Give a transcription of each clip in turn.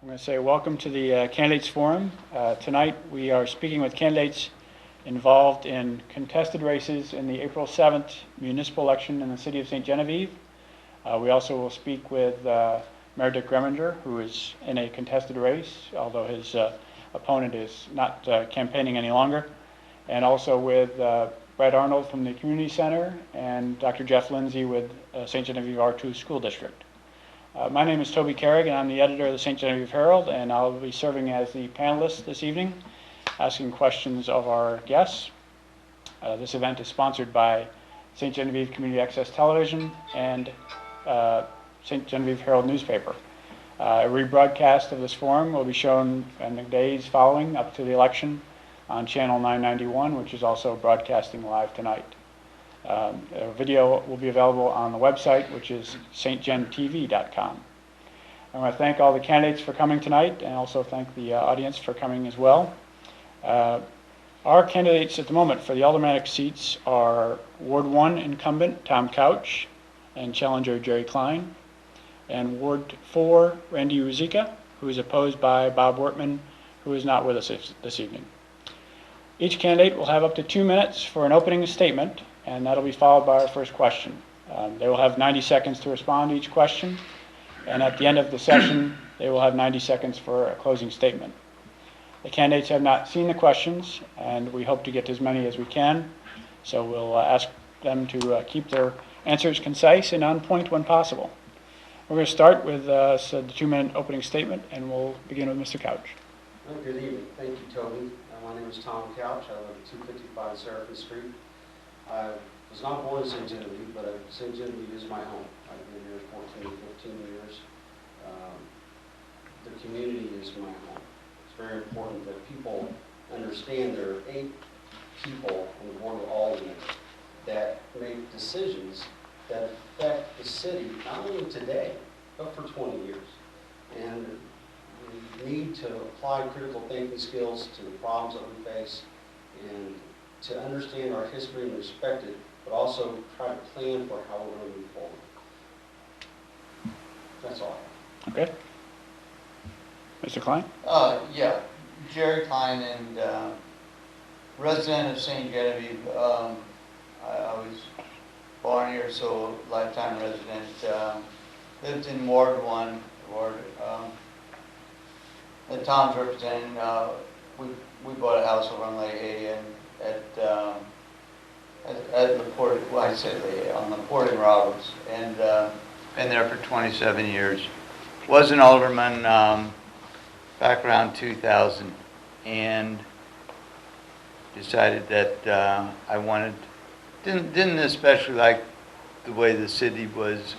I'm going to say welcome to the Candidates Forum. Tonight we are speaking with candidates involved in contested races in the April 7th municipal election in the city of St. Genevieve. We also will speak with Mayor Dick Greminger, who is in a contested race, although his opponent is not campaigning any longer, and also with Brett Arnold from the Community Center and Dr. Jeff Lindsay with St. Genevieve R2 School District. My name is Toby Carrig, and I'm the editor of the St. Genevieve Herald, and I'll be serving as the panelist this evening, asking questions of our guests. This event is sponsored by St. Genevieve Community Access Television and St. Genevieve Herald newspaper. A rebroadcast of this forum will be shown in the days following up to the election on channel 991, which is also broadcasting live tonight. A video will be available on the website, which is stgentv.com. I want to thank all the candidates for coming tonight, and also thank the audience for coming as well. Our candidates at the moment for the aldermanic seats are Ward 1 incumbent Tom Couch and challenger Jerry Klein, and Ward 4 Randy Ruzicka, who is opposed by Bob Wortman, who is not with us this evening. Each candidate will have up to 2 minutes for an opening statement, and that'll be followed by our first question. They will have 90 seconds to respond to each question, and at the end of the session, they will have 90 seconds for a closing statement. The candidates have not seen the questions, and we hope to get as many as we can, so we'll ask them to keep their answers concise and on point when possible. We're going to start with the 2-minute opening statement, and we'll begin with Mr. Couch. Well, good evening. Thank you, Toby. My name is Tom Couch. I live at 255 Seraphim Street. I was not born in St. Genevieve, but St. Genevieve is my home. I've been here 14 to 15 years. The community is my home. It's very important that people understand there are 8 people on the Board of Aldermen that make decisions that affect the city, not only today, but for 20 years. And we need to apply critical thinking skills to the problems that we face, and to understand our history and respect it, but also try to plan for how we're going to move forward. That's all I have. Okay. Mr. Klein? Yeah, Jerry Klein, and resident of St. Genevieve. I was born here, so lifetime resident. Lived in Ward 1, that Tom's representing. We bought a house over on Lehigh and at LaPorte, well, I said Lehigh, on LaPorte and Roberts, and been there for 27 years. Was an alderman back around 2000, and decided that I wanted, didn't especially like the way the city was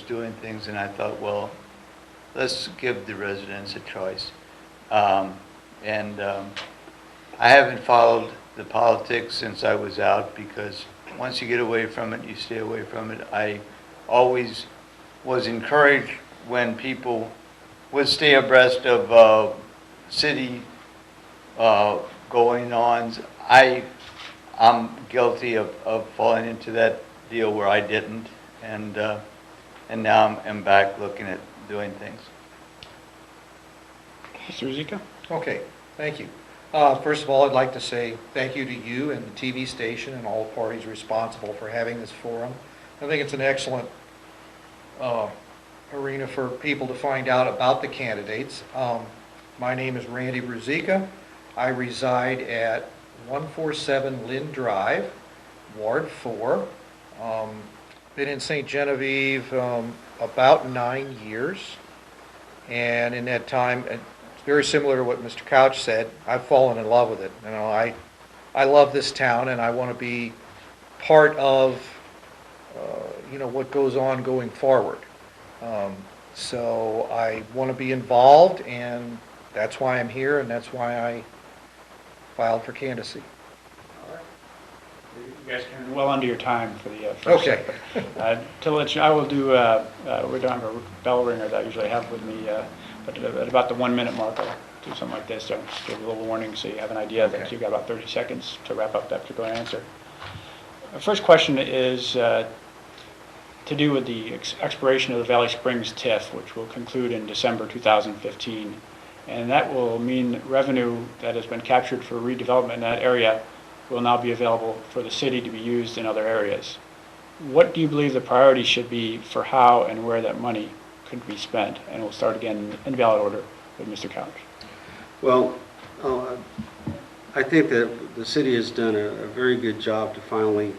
doing things, and I thought, well, let's give the residents a choice. I haven't followed the politics since I was out, because once you get away from it, you stay away from it. I always was encouraged when people would stay abreast of city going-ons. I'm guilty of falling into that deal where I didn't, and now I'm back looking at doing things. Mr. Ruzicka? Okay, thank you. First of all, I'd like to say thank you to you and the TV station and all parties responsible for having this forum. I think it's an excellent arena for people to find out about the candidates. My name is Randy Ruzicka. I reside at 147 Lynn Drive, Ward 4. Been in St. Genevieve about 9 years, and in that time, very similar to what Mr. Couch said, I've fallen in love with it. You know, I love this town, and I want to be part of what goes on going forward. So I want to be involved, and that's why I'm here, and that's why I filed for candidacy. All right. You guys are well under your time for the first Okay. segment. To let you, I will do. We don't have a bell ringer that I usually have with me. But at about the 1-minute mark, I'll do something like this, so just give a little warning so you have an idea that you've got about 30 seconds to wrap up that particular answer. The first question is to do with the expiration of the Valley Springs TIF, which will conclude in December 2015. And that will mean revenue that has been captured for redevelopment in that area will now be available for the city to be used in other areas. What do you believe the priority should be for how and where that money could be spent? And we'll start again in ballot order with Mr. Couch. Well, I think that the city has done a very good job to finally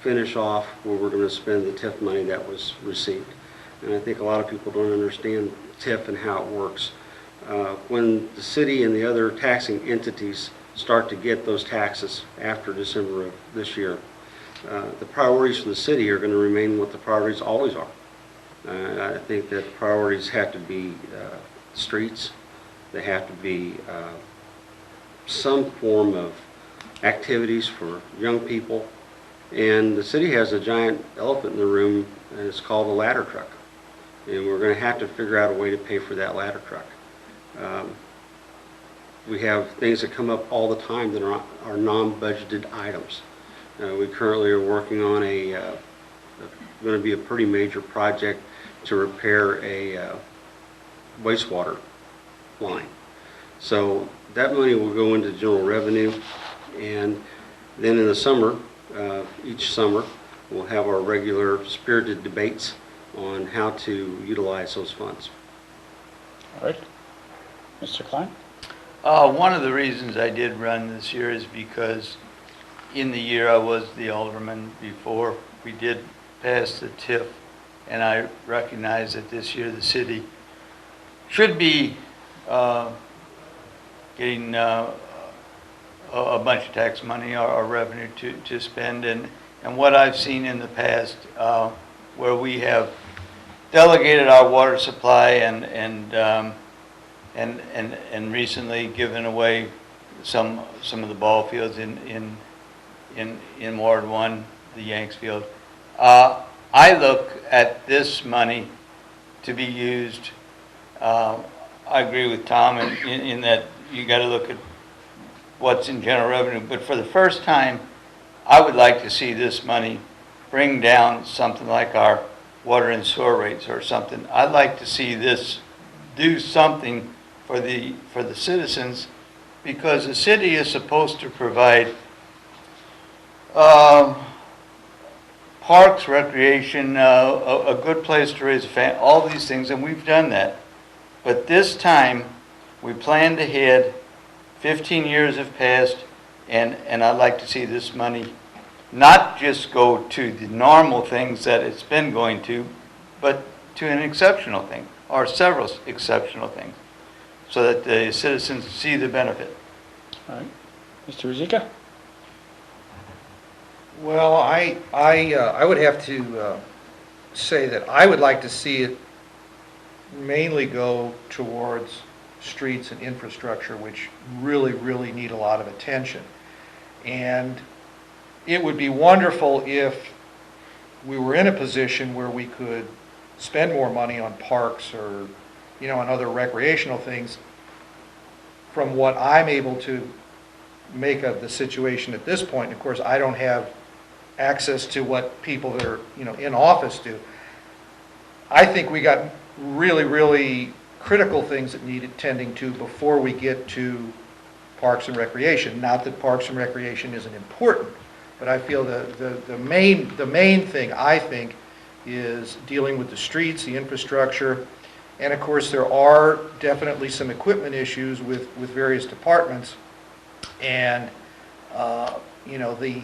finish off where we're going to spend the TIF money that was received. And I think a lot of people don't understand TIF and how it works. When the city and the other taxing entities start to get those taxes after December of this year, the priorities for the city are going to remain what the priorities always are. I think that priorities have to be streets. They have to be some form of activities for young people. And the city has a giant elephant in the room, and it's called a ladder truck. And we're going to have to figure out a way to pay for that ladder truck. We have things that come up all the time that are non-budgeted items. We currently are working on going to be a pretty major project to repair a wastewater line. So that money will go into general revenue, and then in the summer, each summer, we'll have our regular spirited debates on how to utilize those funds. All right. Mr. Klein? One of the reasons I did run this year is because in the year I was the alderman before we did pass the TIF, and I recognize that this year the city should be getting a bunch of tax money or revenue to spend. And what I've seen in the past where we have delegated our water supply and recently given away some of the ball fields in Ward 1, the Yanks field. I look at this money to be used. I agree with Tom in that you got to look at what's in general revenue. But for the first time, I would like to see this money bring down something like our water and sewer rates or something. I'd like to see this do something for the citizens, because the city is supposed to provide parks, recreation, a good place to raise a family, all these things, and we've done that. But this time, we planned ahead. 15 years have passed, and I'd like to see this money not just go to the normal things that it's been going to, but to an exceptional thing, or several exceptional things, so that the citizens see the benefit. All right. Mr. Ruzicka? Well, I would have to say that I would like to see it mainly go towards streets and infrastructure, which really, really need a lot of attention. And it would be wonderful if we were in a position where we could spend more money on parks or, on other recreational things from what I'm able to make of the situation at this point. And of course, I don't have access to what people that are, in office do. I think we got really, really critical things that need attending to before we get to parks and recreation. Not that parks and recreation isn't important, but I feel the main thing, I think, is dealing with the streets, the infrastructure, and of course there are definitely some equipment issues with various departments. And the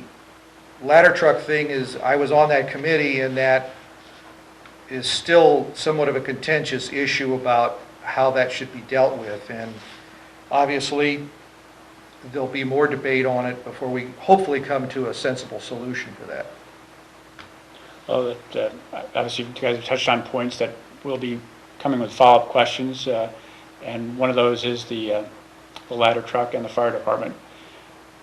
ladder truck thing is, I was on that committee, and that is still somewhat of a contentious issue about how that should be dealt with. And obviously there'll be more debate on it before we hopefully come to a sensible solution for that. Well, obviously you guys have touched on points that will be coming with follow-up questions, and one of those is the ladder truck and the fire department.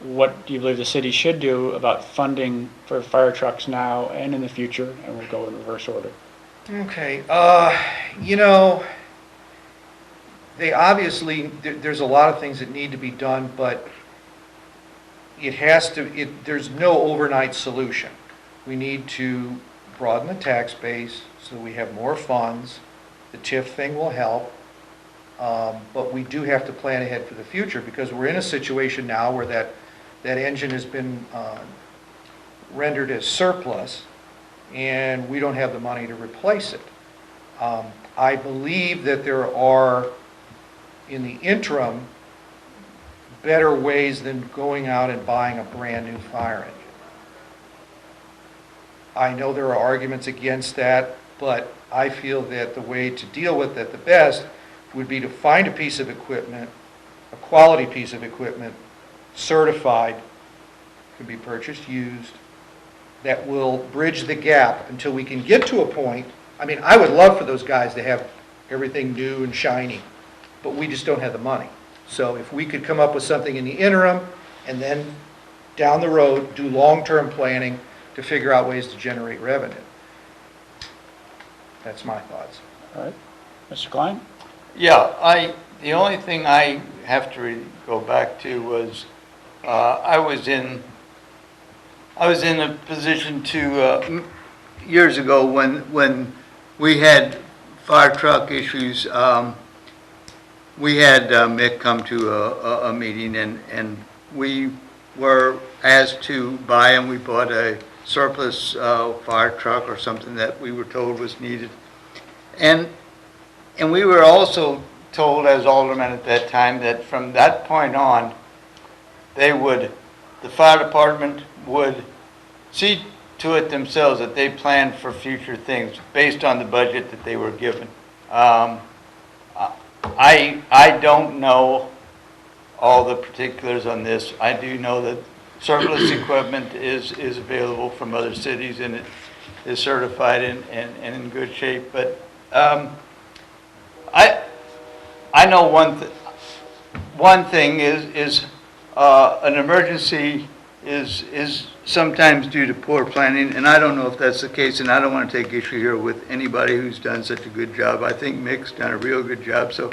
What do you believe the city should do about funding for fire trucks now and in the future? And we'll go in reverse order. Okay, they obviously, there's a lot of things that need to be done, but there's no overnight solution. We need to broaden the tax base so we have more funds. The TIF thing will help. But we do have to plan ahead for the future, because we're in a situation now where that engine has been rendered as surplus, and we don't have the money to replace it. I believe that there are, in the interim, better ways than going out and buying a brand-new fire engine. I know there are arguments against that, but I feel that the way to deal with it the best would be to find a piece of equipment, a quality piece of equipment, certified, could be purchased used, that will bridge the gap until we can get to a point. I mean, I would love for those guys to have everything new and shiny, but we just don't have the money. So if we could come up with something in the interim, and then down the road, do long-term planning to figure out ways to generate revenue. That's my thoughts. All right. Mr. Klein? Yeah, the only thing I have to go back to was, I was in a position to, years ago when we had fire truck issues, we had Mick come to a meeting, and we were asked to buy, and we bought a surplus fire truck or something that we were told was needed. And we were also told as aldermen at that time that from that point on, the fire department would see to it themselves that they planned for future things based on the budget that they were given. I don't know all the particulars on this. I do know that surplus equipment is available from other cities, and it is certified and in good shape. But I know one thing is an emergency is sometimes due to poor planning, and I don't know if that's the case, and I don't want to take issue here with anybody who's done such a good job. I think Mick's done a real good job, so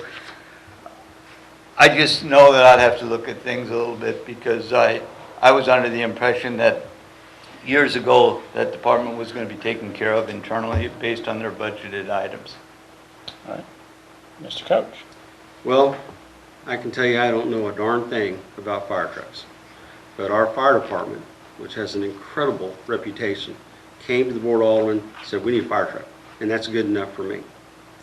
I just know that I'd have to look at things a little bit, because I was under the impression that years ago that department was going to be taken care of internally based on their budgeted items. All right. Mr. Coach? Well, I can tell you I don't know a darn thing about fire trucks. But our fire department, which has an incredible reputation, came to the Board of Aldermen and said, we need a fire truck. And that's good enough for me.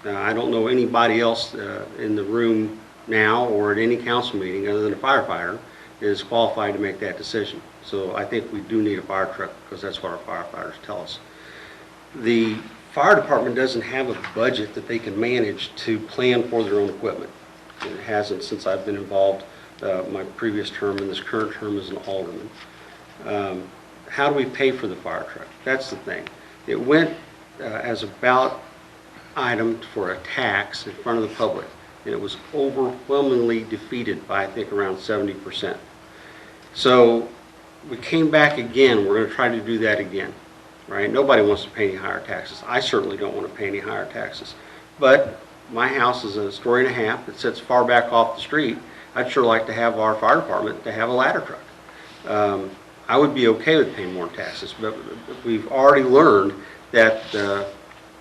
I don't know anybody else in the room now or at any council meeting other than a firefighter is qualified to make that decision. So I think we do need a fire truck, because that's what our firefighters tell us. The fire department doesn't have a budget that they can manage to plan for their own equipment. And it hasn't since I've been involved my previous term and this current term as an alderman. How do we pay for the fire truck? That's the thing. It went as a ballot item for a tax in front of the public, and it was overwhelmingly defeated by, I think, around 70%. So we came back again. We're going to try to do that again, right? Nobody wants to pay any higher taxes. I certainly don't want to pay any higher taxes. But my house is a story and a half. It sits far back off the street. I'd sure like to have our fire department to have a ladder truck. I would be okay with paying more taxes, but we've already learned that the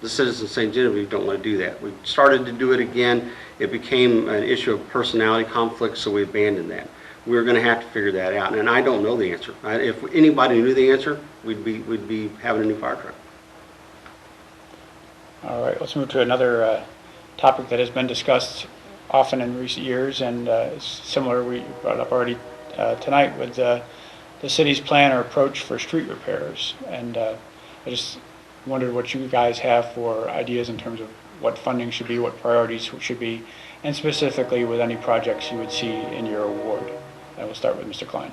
citizens of St. Genevieve don't want to do that. We started to do it again. It became an issue of personality conflict, so we abandoned that. We're going to have to figure that out, and I don't know the answer. If anybody knew the answer, we'd be having a new fire truck. All right, let's move to another topic that has been discussed often in recent years, and is similar, we brought up already tonight, with the city's plan or approach for street repairs. And I just wondered what you guys have for ideas in terms of what funding should be, what priorities should be, and specifically with any projects you would see in your award. And we'll start with Mr. Klein.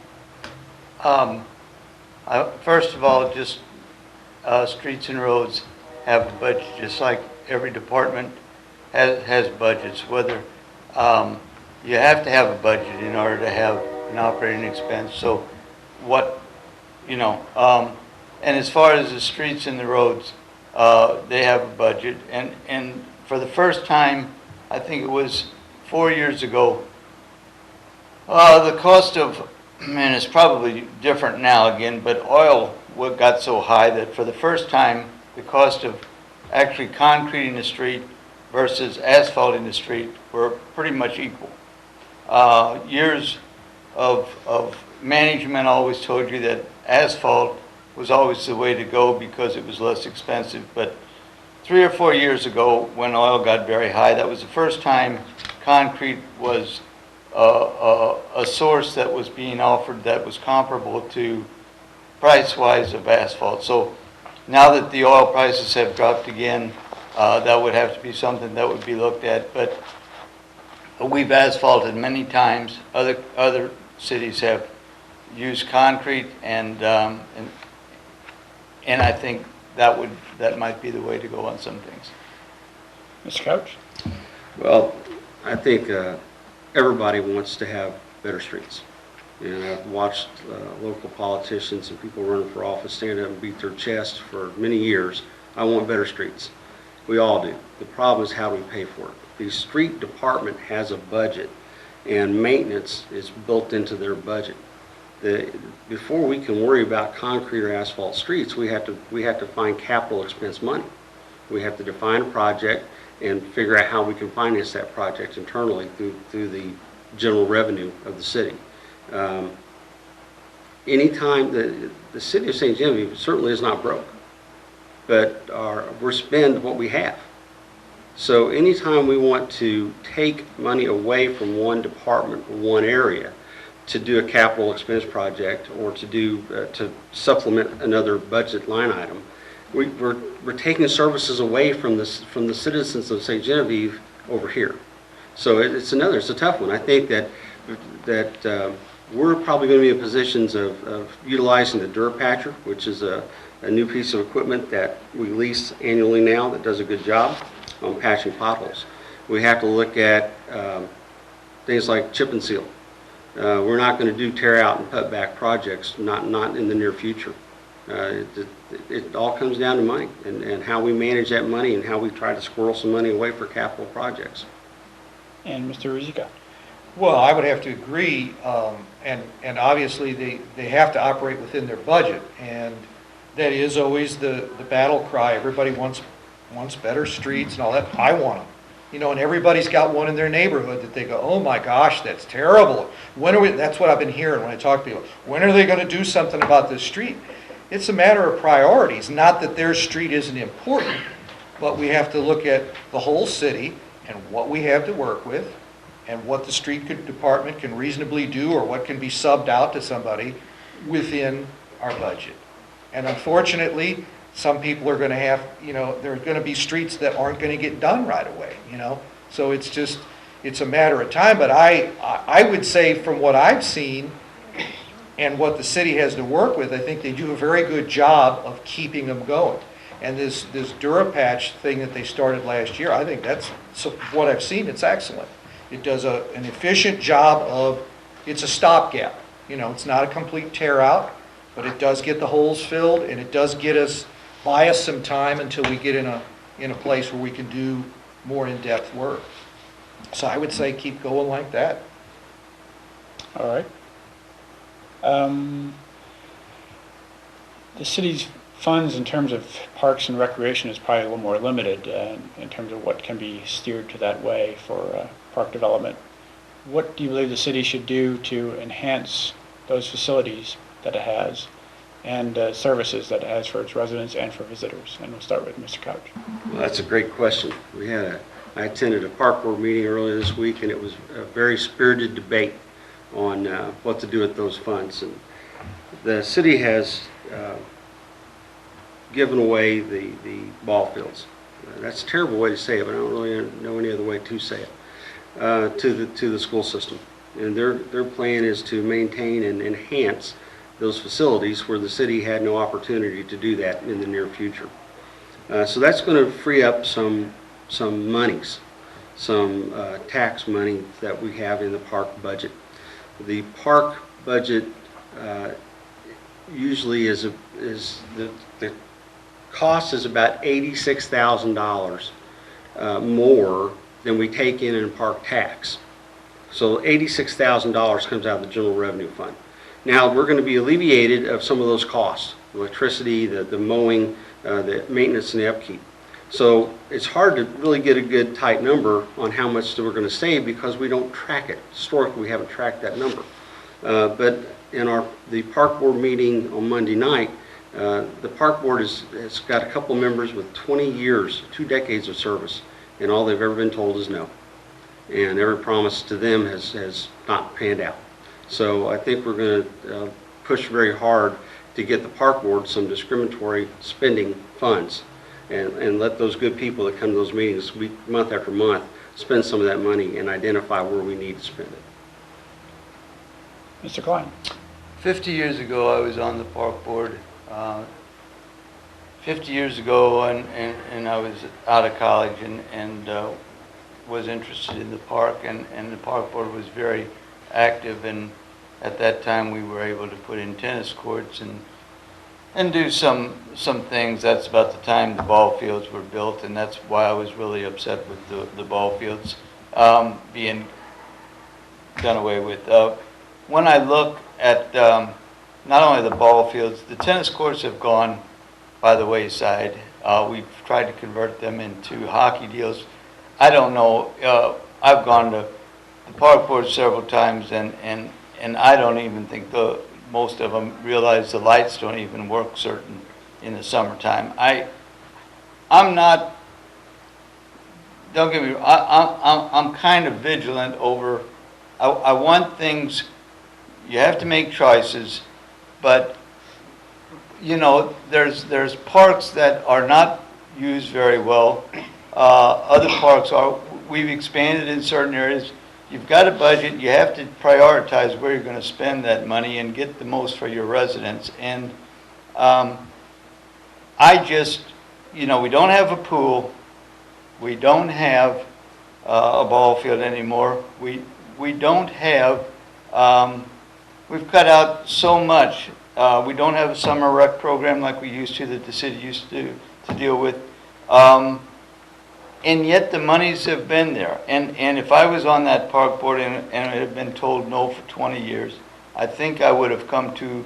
First of all, just streets and roads have a budget, just like every department has budgets. Whether you have to have a budget in order to have an operating expense. So and as far as the streets and the roads, they have a budget. And for the first time, I think it was 4 years ago, the cost of, and it's probably different now again, but oil got so high that for the first time, the cost of actually concreting the street versus asphalting the street were pretty much equal. Years of management always told you that asphalt was always the way to go because it was less expensive. But 3 or 4 years ago, when oil got very high, that was the first time concrete was a source that was being offered that was comparable to price-wise of asphalt. So now that the oil prices have dropped again, that would have to be something that would be looked at. But we've asphalted many times. Other cities have used concrete, and I think that might be the way to go on some things. Mr. Couch? Well, I think everybody wants to have better streets. And I've watched local politicians and people running for office stand up and beat their chest for many years. I want better streets. We all do. The problem is how do we pay for it? The street department has a budget, and maintenance is built into their budget. Before we can worry about concrete or asphalt streets, we have to find capital expense money. We have to define a project and figure out how we can finance that project internally through the general revenue of the city. Anytime the city of St. Genevieve certainly is not broke, but we're spend what we have. So anytime we want to take money away from one department or one area to do a capital expense project or to supplement another budget line item, we're taking services away from the citizens of St. Genevieve over here. So it's a tough one. I think that we're probably going to be in positions of utilizing the Durapatcher, which is a new piece of equipment that we lease annually now that does a good job on patching potholes. We have to look at things like chip and seal. We're not going to do tear out and put back projects, not in the near future. It all comes down to money and how we manage that money and how we try to squirrel some money away for capital projects. And Mr. Ruzicka? Well, I would have to agree, and obviously they have to operate within their budget, and that is always the battle cry. Everybody wants better streets and all that. I want them. You know, and everybody's got one in their neighborhood that they go, oh my gosh, that's terrible. That's what I've been hearing when I talk to people. When are they going to do something about this street? It's a matter of priorities. Not that their street isn't important, but we have to look at the whole city and what we have to work with and what the street department can reasonably do or what can be subbed out to somebody within our budget. And unfortunately, some people are going to have, there are going to be streets that aren't going to get done right away, So it's a matter of time. But I would say from what I've seen and what the city has to work with, I think they do a very good job of keeping them going. And this Durapatch thing that they started last year, I think that's, so what I've seen, it's excellent. It does an efficient job it's a stopgap. It's not a complete tear out, but it does get the holes filled, and it does buy us some time until we get in a place where we can do more in-depth work. So I would say keep going like that. All right. The city's funds in terms of parks and recreation is probably a little more limited in terms of what can be steered to that way for park development. What do you believe the city should do to enhance those facilities that it has and services that it has for its residents and for visitors? And we'll start with Mr. Couch. Well, that's a great question. I attended a park board meeting earlier this week, and it was a very spirited debate on what to do with those funds. And the city has given away the ball fields. That's a terrible way to say it, but I don't really know any other way to say it, to the school system. And their plan is to maintain and enhance those facilities where the city had no opportunity to do that in the near future. So that's going to free up some monies, some tax money that we have in the park budget. The park budget usually is the cost is about $86,000 more than we take in park tax. So $86,000 comes out of the general revenue fund. Now we're going to be alleviated of some of those costs, electricity, the mowing, the maintenance and the upkeep. So it's hard to really get a good tight number on how much that we're going to save because we don't track it. Historically, we haven't tracked that number. But in the park board meeting on Monday night, the park board has got a couple members with 20 years, 2 decades of service, and all they've ever been told is no. And every promise to them has not panned out. So I think we're going to push very hard to get the park board some discriminatory spending funds and let those good people that come to those meetings month after month spend some of that money and identify where we need to spend it. Mr. Klein? 50 years ago, I was on the park board. 50 years ago, and I was out of college and was interested in the park, and the park board was very active, and at that time we were able to put in tennis courts and do some things. That's about the time the ball fields were built, and that's why I was really upset with the ball fields being done away with. When I look at not only the ball fields, the tennis courts have gone by the wayside. We've tried to convert them into hockey deals. I don't know. I've gone to the park board several times, and I don't even think most of them realize the lights don't even work certain in the summertime. I'm not. Don't get me wrong. I'm kind of vigilant over. I want things. You have to make choices, but you know, there's parks that are not used very well. Other parks are. We've expanded in certain areas. You've got a budget. You have to prioritize where you're going to spend that money and get the most for your residents. And I just, you know, we don't have a pool. We don't have a ball field anymore. We don't have. We've cut out so much. We don't have a summer rec program like we used to, that the city used to deal with. And yet the monies have been there. And if I was on that park board and it had been told no for 20 years, I think I would have come to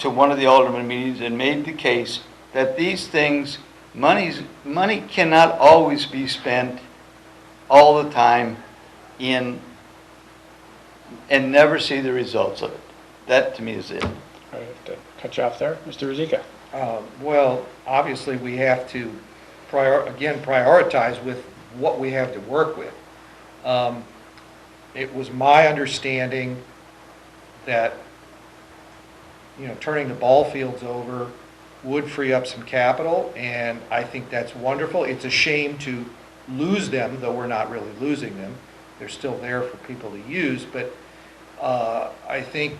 one of the alderman meetings and made the case that these things, money cannot always be spent all the time and never see the results of it. That to me is it. I have to cut you off there. Mr. Ruzicka? Well, obviously we have to prioritize with what we have to work with. It was my understanding that, you know, turning the ball fields over would free up some capital, and I think that's wonderful. It's a shame to lose them, though we're not really losing them. They're still there for people to use, but I think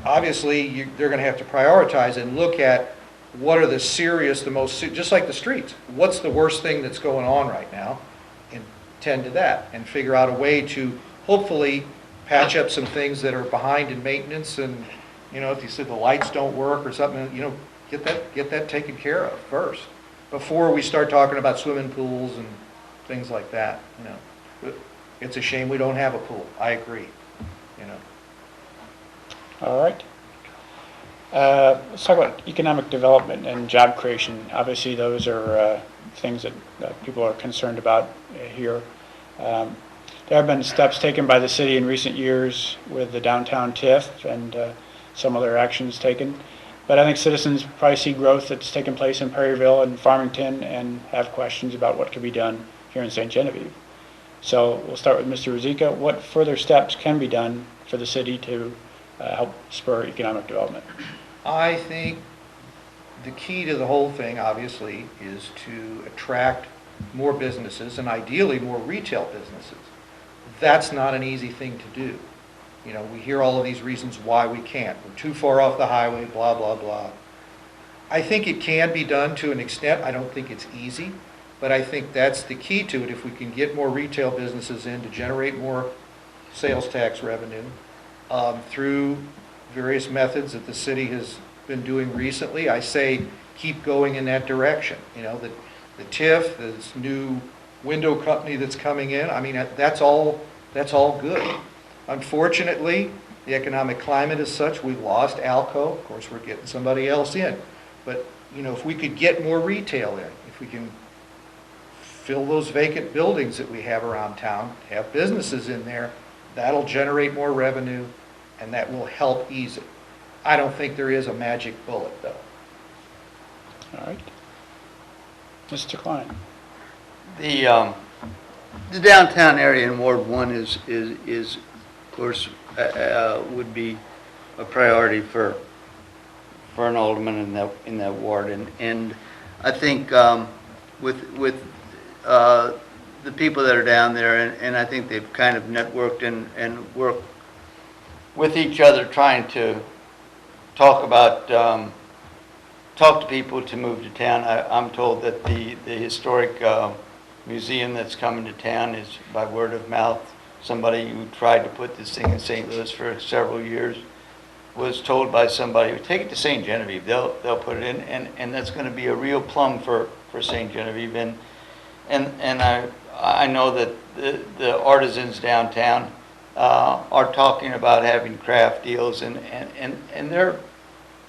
obviously they're going to have to prioritize and look at what are the most, just like the streets, what's the worst thing that's going on right now, and tend to that, and figure out a way to hopefully patch up some things that are behind in maintenance. And, you know, if you said the lights don't work or something, you know, get that taken care of first before we start talking about swimming pools and things like that. You know, it's a shame we don't have a pool. I agree. You know. All right. Let's talk about economic development and job creation. Obviously, those are things that people are concerned about here. There have been steps taken by the city in recent years with the downtown TIF and some other actions taken. But I think citizens probably see growth that's taken place in Perryville and Farmington and have questions about what could be done here in St. Genevieve. So we'll start with Mr. Ruzicka. What further steps can be done for the city to help spur economic development? I think the key to the whole thing, obviously, is to attract more businesses and ideally more retail businesses. That's not an easy thing to do. You know, we hear all of these reasons why we can't. We're too far off the highway, blah, blah, blah. I think it can be done to an extent. I don't think it's easy, but I think that's the key to it. If we can get more retail businesses in to generate more sales tax revenue through various methods that the city has been doing recently, I say keep going in that direction. You know, the TIF, this new window company that's coming in, I mean, that's all good. Unfortunately, the economic climate is such, we lost Alco. Of course, we're getting somebody else in. But if we could get more retail in, if we can fill those vacant buildings that we have around town, have businesses in there, that'll generate more revenue, and that will help ease it. I don't think there is a magic bullet, though. All right. Mr. Klein? The downtown area in Ward 1 is of course, would be a priority for an alderman in that ward. And I think with the people that are down there, and I think they've kind of networked and worked with each other trying to talk to people to move to town. I'm told that the historic museum that's coming to town is by word of mouth. Somebody who tried to put this thing in St. Louis for several years was told by somebody, take it to St. Genevieve, they'll put it in, and that's going to be a real plum for St. Genevieve. And I know that the artisans downtown are talking about having craft deals, and they're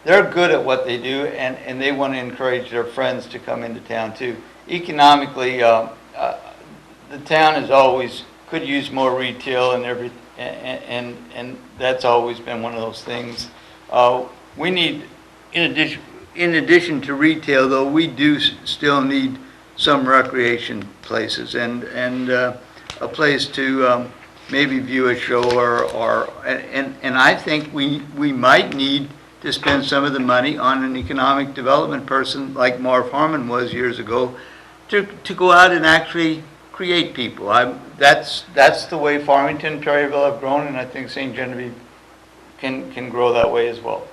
good at what they do, and they want to encourage their friends to come into town too. Economically, the town has always could use more retail and that's always been one of those things. We need, in addition to retail, though, we do still need some recreation places and a place to maybe view a show and I think we might need to spend some of the money on an economic development person like Marv Harmon was years ago to go out and actually create people. That's the way Farmington and Perryville have grown, and I think St. Genevieve can grow that way as well.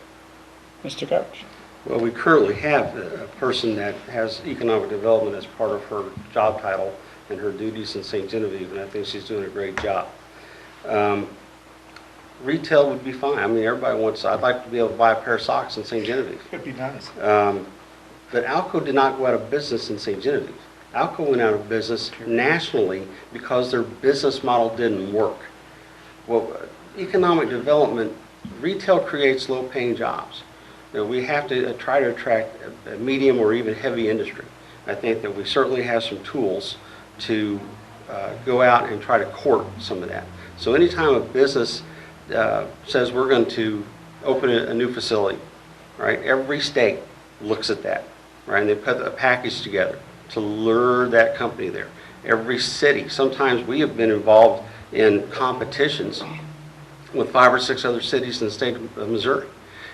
Mr. Couch? Well, we currently have a person that has economic development as part of her job title and her duties in St. Genevieve, and I think she's doing a great job. Retail would be fine. I mean, everybody wants, I'd like to be able to buy a pair of socks in St. Genevieve. Could be nice. But Alco did not go out of business in St. Genevieve. Alco went out of business nationally because their business model didn't work. Well, economic development, retail creates low-paying jobs. We have to try to attract a medium or even heavy industry. I think that we certainly have some tools to go out and try to court some of that. So anytime a business says we're going to open a new facility, right? Every state looks at that, right? And they put a package together to lure that company there. Every city, sometimes we have been involved in competitions with 5 or 6 other cities in the state of Missouri.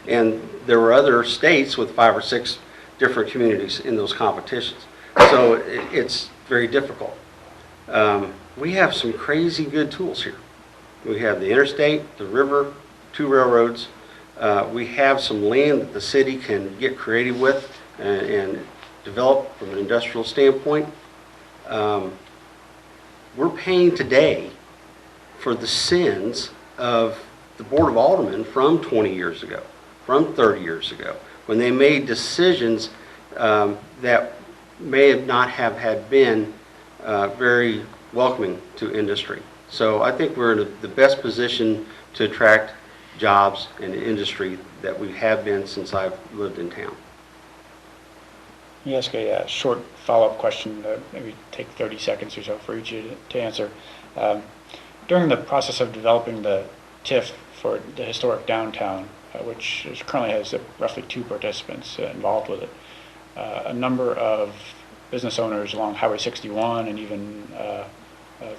And there were other states with 5 or 6 different communities in those competitions. So it's very difficult. We have some crazy good tools here. We have the interstate, the river, 2 railroads. We have some land that the city can get creative with and develop from an industrial standpoint. We're paying today for the sins of the Board of Aldermen from 20 years ago, from 30 years ago, when they made decisions that may not have had been very welcoming to industry. So I think we're in the best position to attract jobs and industry that we have been since I've lived in town. Let me ask a short follow-up question, maybe take 30 seconds or so for each of you to answer. During the process of developing the TIF for the historic downtown, which currently has roughly 2 participants involved with it, a number of business owners along Highway 61 and even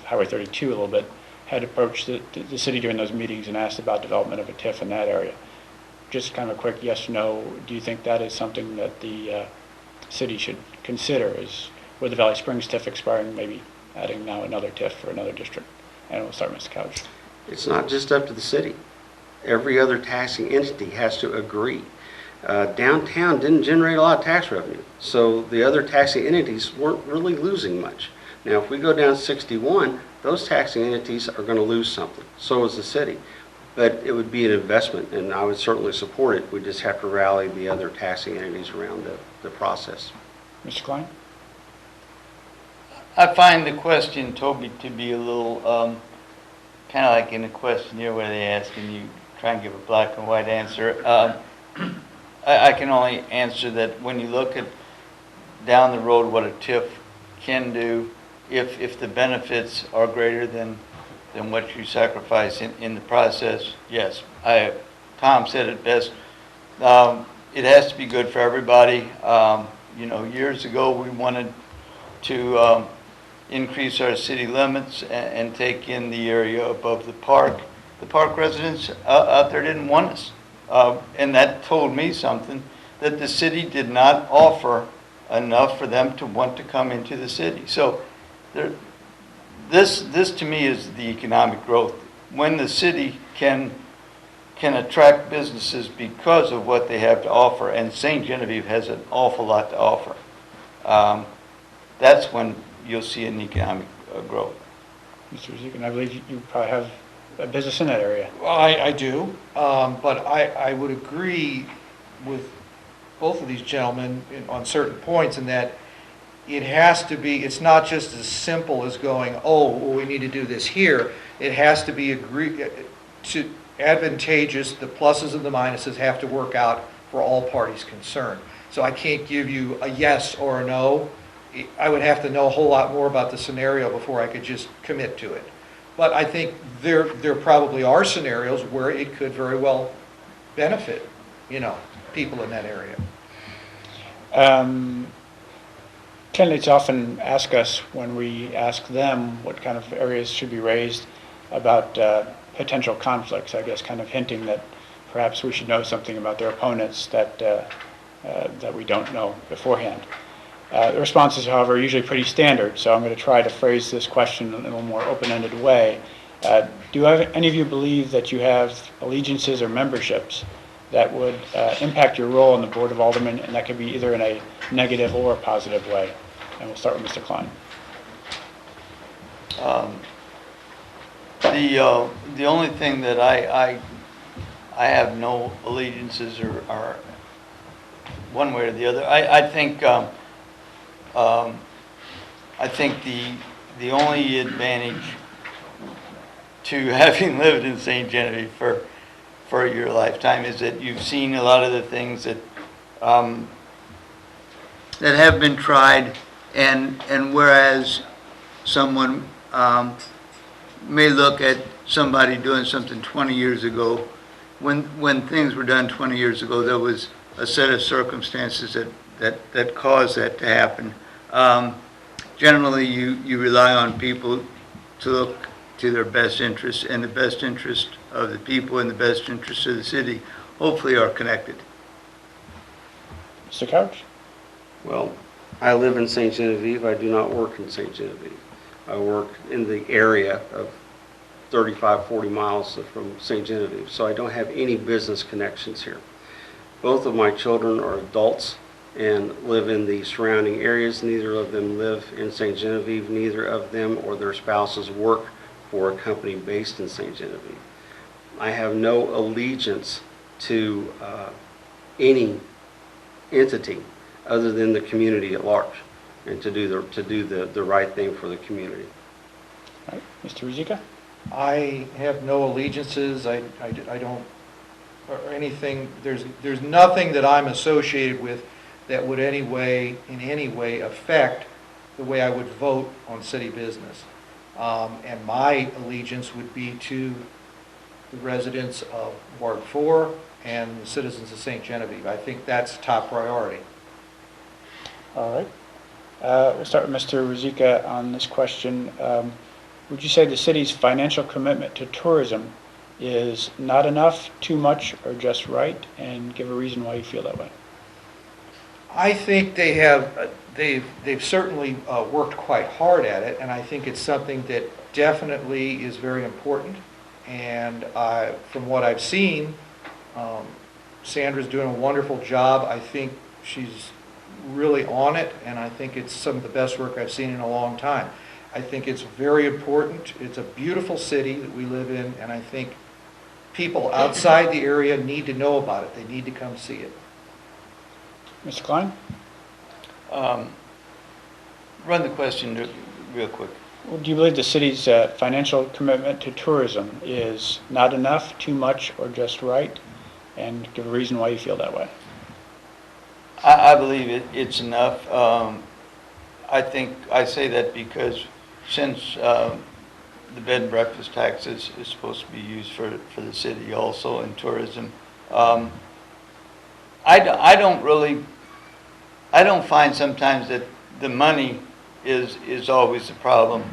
Highway 32 a little bit had approached the city during those meetings and asked about development of a TIF in that area. Just kind of a quick yes or no, do you think that is something that the city should consider, is with the Valley Springs TIF expiring, maybe adding now another TIF for another district? And we'll start with Mr. Couch. It's not just up to the city. Every other taxing entity has to agree. Downtown didn't generate a lot of tax revenue, so the other taxing entities weren't really losing much. Now, if we go down 61, those taxing entities are going to lose something. So is the city. But it would be an investment, and I would certainly support it. We just have to rally the other taxing entities around the process. Mr. Klein? I find the question, Toby, to be a little kind of like in a questionnaire where they ask and you try and give a black and white answer. I can only answer that when you look at down the road what a TIF can do, if the benefits are greater than what you sacrifice in the process, yes. Tom said it best. It has to be good for everybody. You know, years ago we wanted to increase our city limits and take in the area above the park. The park residents out there didn't want us. And that told me something, that the city did not offer enough for them to want to come into the city. So this to me is the economic growth. When the city can attract businesses because of what they have to offer, and St. Genevieve has an awful lot to offer, that's when you'll see an economic growth. Mr. Zeke, and I believe you probably have a business in that area. Well, I do, but I would agree with both of these gentlemen on certain points in that it has to be, it's not just as simple as going, oh, well, we need to do this here. It has to be advantageous, the pluses and the minuses have to work out for all parties concerned. So I can't give you a yes or a no. I would have to know a whole lot more about the scenario before I could just commit to it. But I think there probably are scenarios where it could very well benefit, you know, people in that area. Candidates often ask us when we ask them what kind of areas should be raised about potential conflicts, I guess kind of hinting that perhaps we should know something about their opponents that we don't know beforehand. The responses, however, are usually pretty standard, so I'm going to try to phrase this question in a little more open-ended way. Do any of you believe that you have allegiances or memberships that would impact your role on the Board of Aldermen, and that could be either in a negative or a positive way? And we'll start with Mr. Klein. The only thing that I have no allegiances or one way or the other. I think the only advantage to having lived in St. Genevieve for your lifetime is that you've seen a lot of the things that that have been tried, and whereas someone may look at somebody doing something 20 years ago, when things were done 20 years ago, there was a set of circumstances that caused that to happen. Generally, you rely on people to look to their best interests, and the best interest of the people and the best interest of the city hopefully are connected. Mr. Couch? Well, I live in St. Genevieve. I do not work in St. Genevieve. I work in the area of 35, 40 miles from St. Genevieve, so I don't have any business connections here. Both of my children are adults and live in the surrounding areas. Neither of them live in St. Genevieve. Neither of them or their spouses work for a company based in St. Genevieve. I have no allegiance to any entity other than the community at large, and to do the right thing for the community. All right. Mr. Ruzicka? I have no allegiances. I don't, or anything. There's nothing that I'm associated with that would in any way affect the way I would vote on city business. And my allegiance would be to the residents of Ward 4 and the citizens of St. Genevieve. I think that's top priority. All right. We'll start with Mr. Ruzicka on this question. Would you say the city's financial commitment to tourism is not enough, too much, or just right? And give a reason why you feel that way. I think they have, they've certainly worked quite hard at it, and I think it's something that definitely is very important. And from what I've seen, Sandra's doing a wonderful job. I think she's really on it, and I think it's some of the best work I've seen in a long time. I think it's very important. It's a beautiful city that we live in, and I think people outside the area need to know about it. They need to come see it. Mr. Klein? Run the question real quick. Well, do you believe the city's financial commitment to tourism is not enough, too much, or just right? And give a reason why you feel that way. I believe it's enough. I think, I say that because since the bed and breakfast tax is supposed to be used for the city also in tourism, I don't find sometimes that the money is always the problem.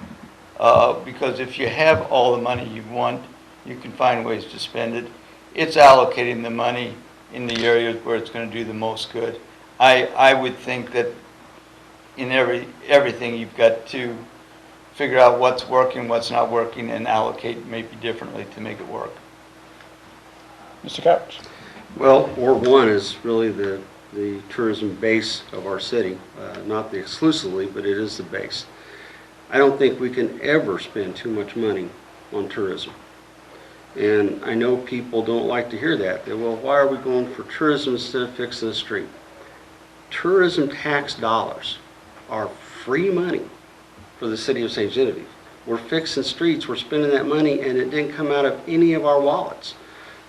Because if you have all the money you want, you can find ways to spend it. It's allocating the money in the areas where it's going to do the most good. I would think that in everything you've got to figure out what's working, what's not working, and allocate maybe differently to make it work. Mr. Couch? Well, Ward 1 is really the tourism base of our city, not the exclusively, but it is the base. I don't think we can ever spend too much money on tourism. And I know people don't like to hear that. They, well, why are we going for tourism instead of fixing the street? Tourism tax dollars are free money for the city of St. Genevieve. We're fixing streets, we're spending that money, and it didn't come out of any of our wallets.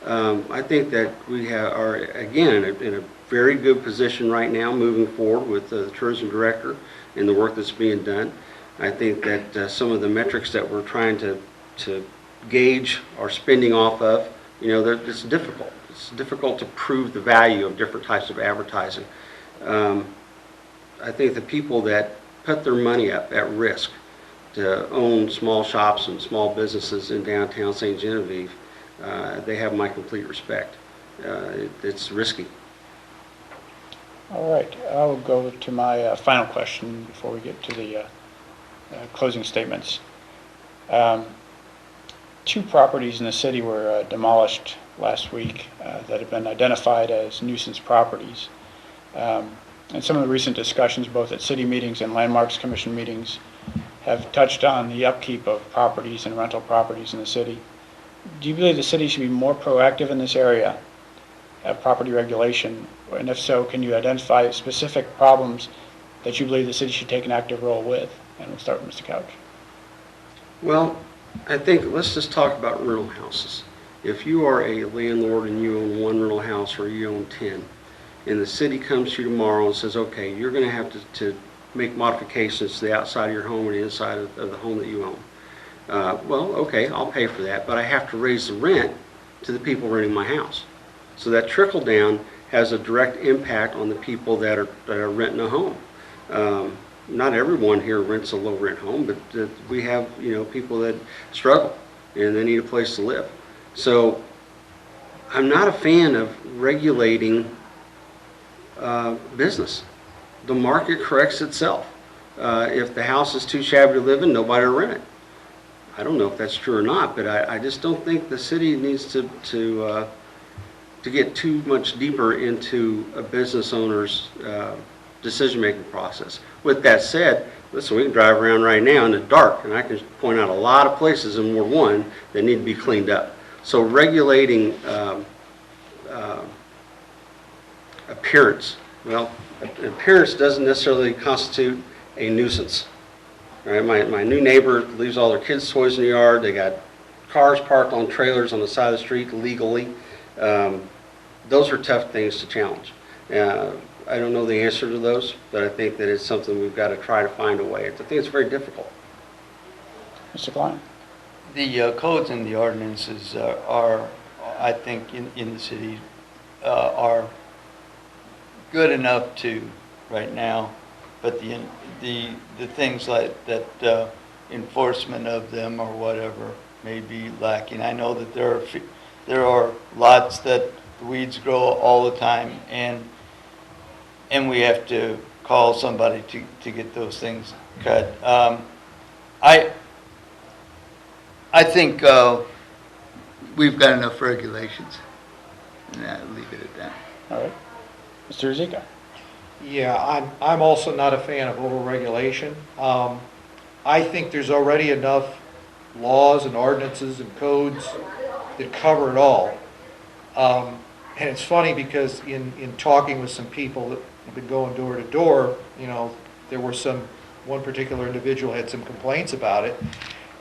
I think that we are, again, in a very good position right now moving forward with the tourism director and the work that's being done. I think that some of the metrics that we're trying to gauge our spending off of, it's difficult. It's difficult to prove the value of different types of advertising. I think the people that put their money up at risk to own small shops and small businesses in downtown St. Genevieve, they have my complete respect. It's risky. All right, I'll go to my final question before we get to the closing statements. Two properties in the city were demolished last week that have been identified as nuisance properties. And some of the recent discussions, both at city meetings and landmarks commission meetings, have touched on the upkeep of properties and rental properties in the city. Do you believe the city should be more proactive in this area of property regulation? And if so, can you identify specific problems that you believe the city should take an active role with? And we'll start with Mr. Couch. Well, I think let's just talk about rental houses. If you are a landlord and you own one rental house or you own 10, and the city comes to you tomorrow and says, okay, you're going to have to make modifications to the outside of your home and the inside of the home that you own. Well, okay, I'll pay for that, but I have to raise the rent to the people renting my house. So that trickle down has a direct impact on the people that are renting a home. Not everyone here rents a low rent home, but we have people that struggle and they need a place to live. So I'm not a fan of regulating business. The market corrects itself. If the house is too shabby to live in, nobody will rent it. I don't know if that's true or not, but I just don't think the city needs to get too much deeper into a business owner's decision-making process. With that said, listen, we can drive around right now in the dark, and I can point out a lot of places in Ward 1 that need to be cleaned up. So regulating appearance, well, appearance doesn't necessarily constitute a nuisance. Right? My new neighbor leaves all their kids' toys in the yard. They got cars parked on trailers on the side of the street legally. Those are tough things to challenge. I don't know the answer to those, but I think that it's something we've got to try to find a way. I think it's very difficult. Mr. Klein? The codes and the ordinances are, I think, in the city are good enough to right now, but the things like that enforcement of them or whatever may be lacking. I know that there are lots that weeds grow all the time, and we have to call somebody to get those things cut. I think we've got enough regulations, and I'll leave it at that. All right. Mr. Zika? Yeah, I'm also not a fan of overregulation. I think there's already enough laws and ordinances and codes that cover it all. And it's funny because in talking with some people that have been going door to door, there were one particular individual had some complaints about it,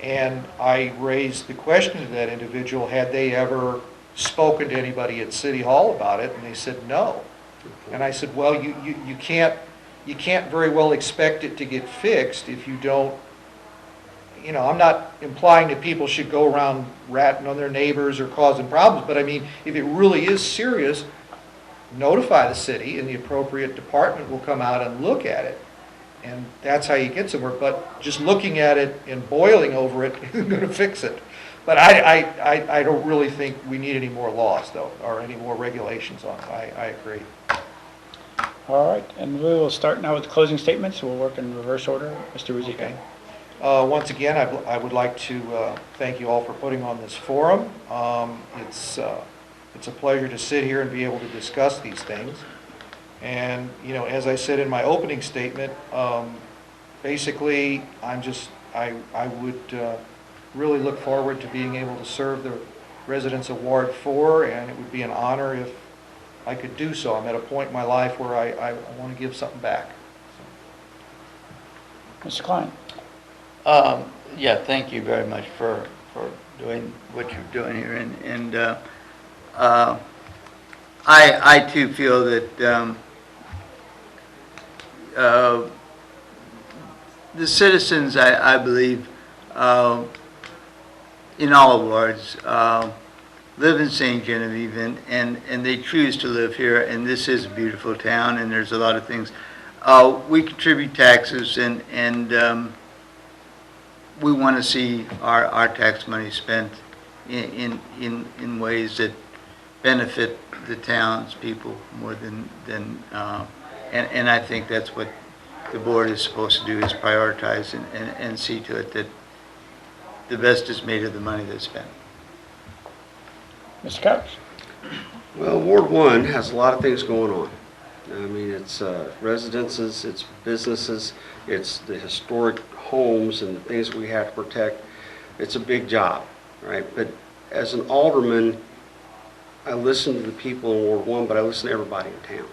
and I raised the question to that individual, had they ever spoken to anybody at City Hall about it, and they said no. And I said, well, you can't very well expect it to get fixed if you don't, I'm not implying that people should go around ratting on their neighbors or causing problems, but I mean, if it really is serious, notify the city and the appropriate department will come out and look at it. And that's how you get somewhere. But just looking at it and boiling over it isn't going to fix it. But I don't really think we need any more laws, though, or any more regulations on it. I agree. All right, and we will start now with closing statements. We'll work in reverse order. Mr. Ruzicka. Okay. Once again, I would like to thank you all for putting on this forum. It's a pleasure to sit here and be able to discuss these things. And, as I said in my opening statement, basically, I would really look forward to being able to serve the residents of Ward 4, and it would be an honor if I could do so. I'm at a point in my life where I want to give something back. Mr. Klein. Yeah, thank you very much for doing what you're doing here. And I too feel that the citizens, I believe, in all wards, live in St. Genevieve, and they choose to live here, and this is a beautiful town, and there's a lot of things. We contribute taxes, and we want to see our tax money spent in ways that benefit the townspeople more than and I think that's what the board is supposed to do, is prioritize and see to it that the best is made of the money that's spent. Mr. Couch. Well, Ward 1 has a lot of things going on. I mean, it's residences, it's businesses, it's the historic homes and the things we have to protect. It's a big job, right? But as an alderman, I listen to the people in Ward 1, but I listen to everybody in town.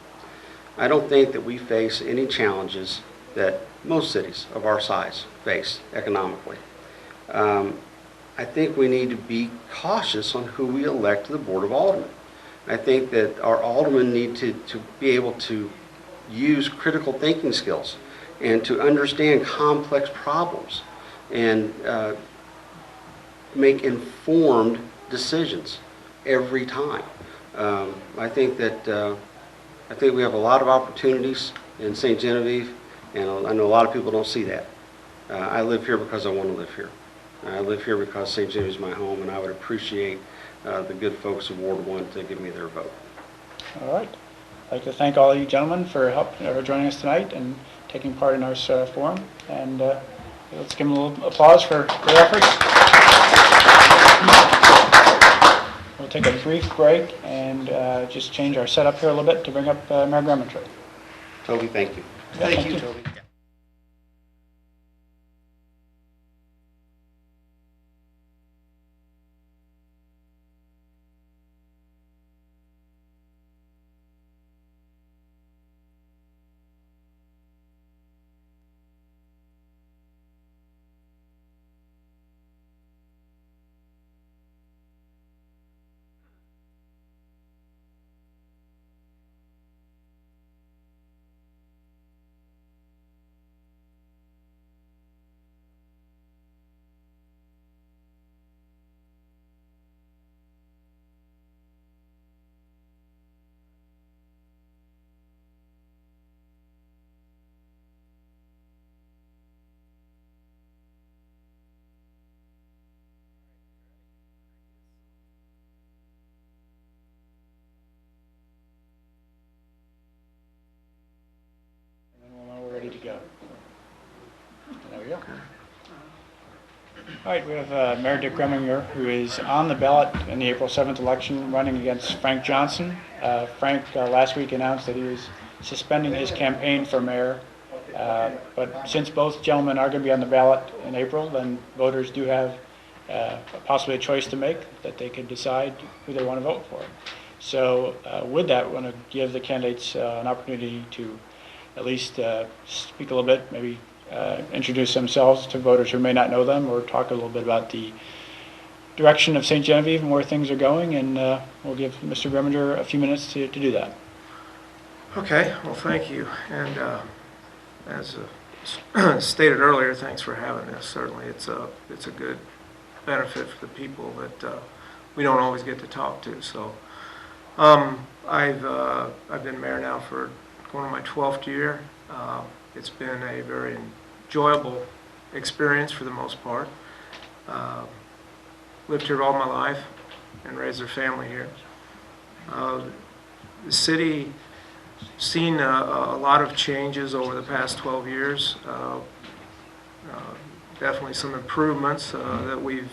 I don't think that we face any challenges that most cities of our size face economically. I think we need to be cautious on who we elect to the Board of Aldermen. I think that our aldermen need to be able to use critical thinking skills and to understand complex problems and make informed decisions every time. I think we have a lot of opportunities in St. Genevieve, and I know a lot of people don't see that. I live here because I want to live here. I live here because St. Genevieve is my home, and I would appreciate the good folks of Ward 1 to give me their vote. All right. I'd like to thank all of you gentlemen for joining us tonight and taking part in our forum. And let's give them a little applause for their efforts. We'll take a brief break and just change our setup here a little bit to bring up Mayor Grumman. Toby, thank you. Thank you, Toby. Ready to go. There we go. All right, we have Mayor Dick Grumminger, who is on the ballot in the April 7th election, running against Frank Johnson. Frank last week announced that he was suspending his campaign for mayor, but since both gentlemen are going to be on the ballot in April, then voters do have possibly a choice to make, that they can decide who they want to vote for. So with that, we want to give the candidates an opportunity to at least speak a little bit, maybe introduce themselves to voters who may not know them, or talk a little bit about the direction of St. Genevieve and where things are going, and we'll give Mr. Grumminger a few minutes to do that. Okay, well, thank you. And as stated earlier, thanks for having this. Certainly, it's a good benefit for the people that we don't always get to talk to. So, I've been mayor now for going on my 12th year. It's been a very enjoyable experience for the most part. Uh, Lived here all my life and raised a family here. The city seen a lot of changes over the past 12 years. Definitely some improvements that we've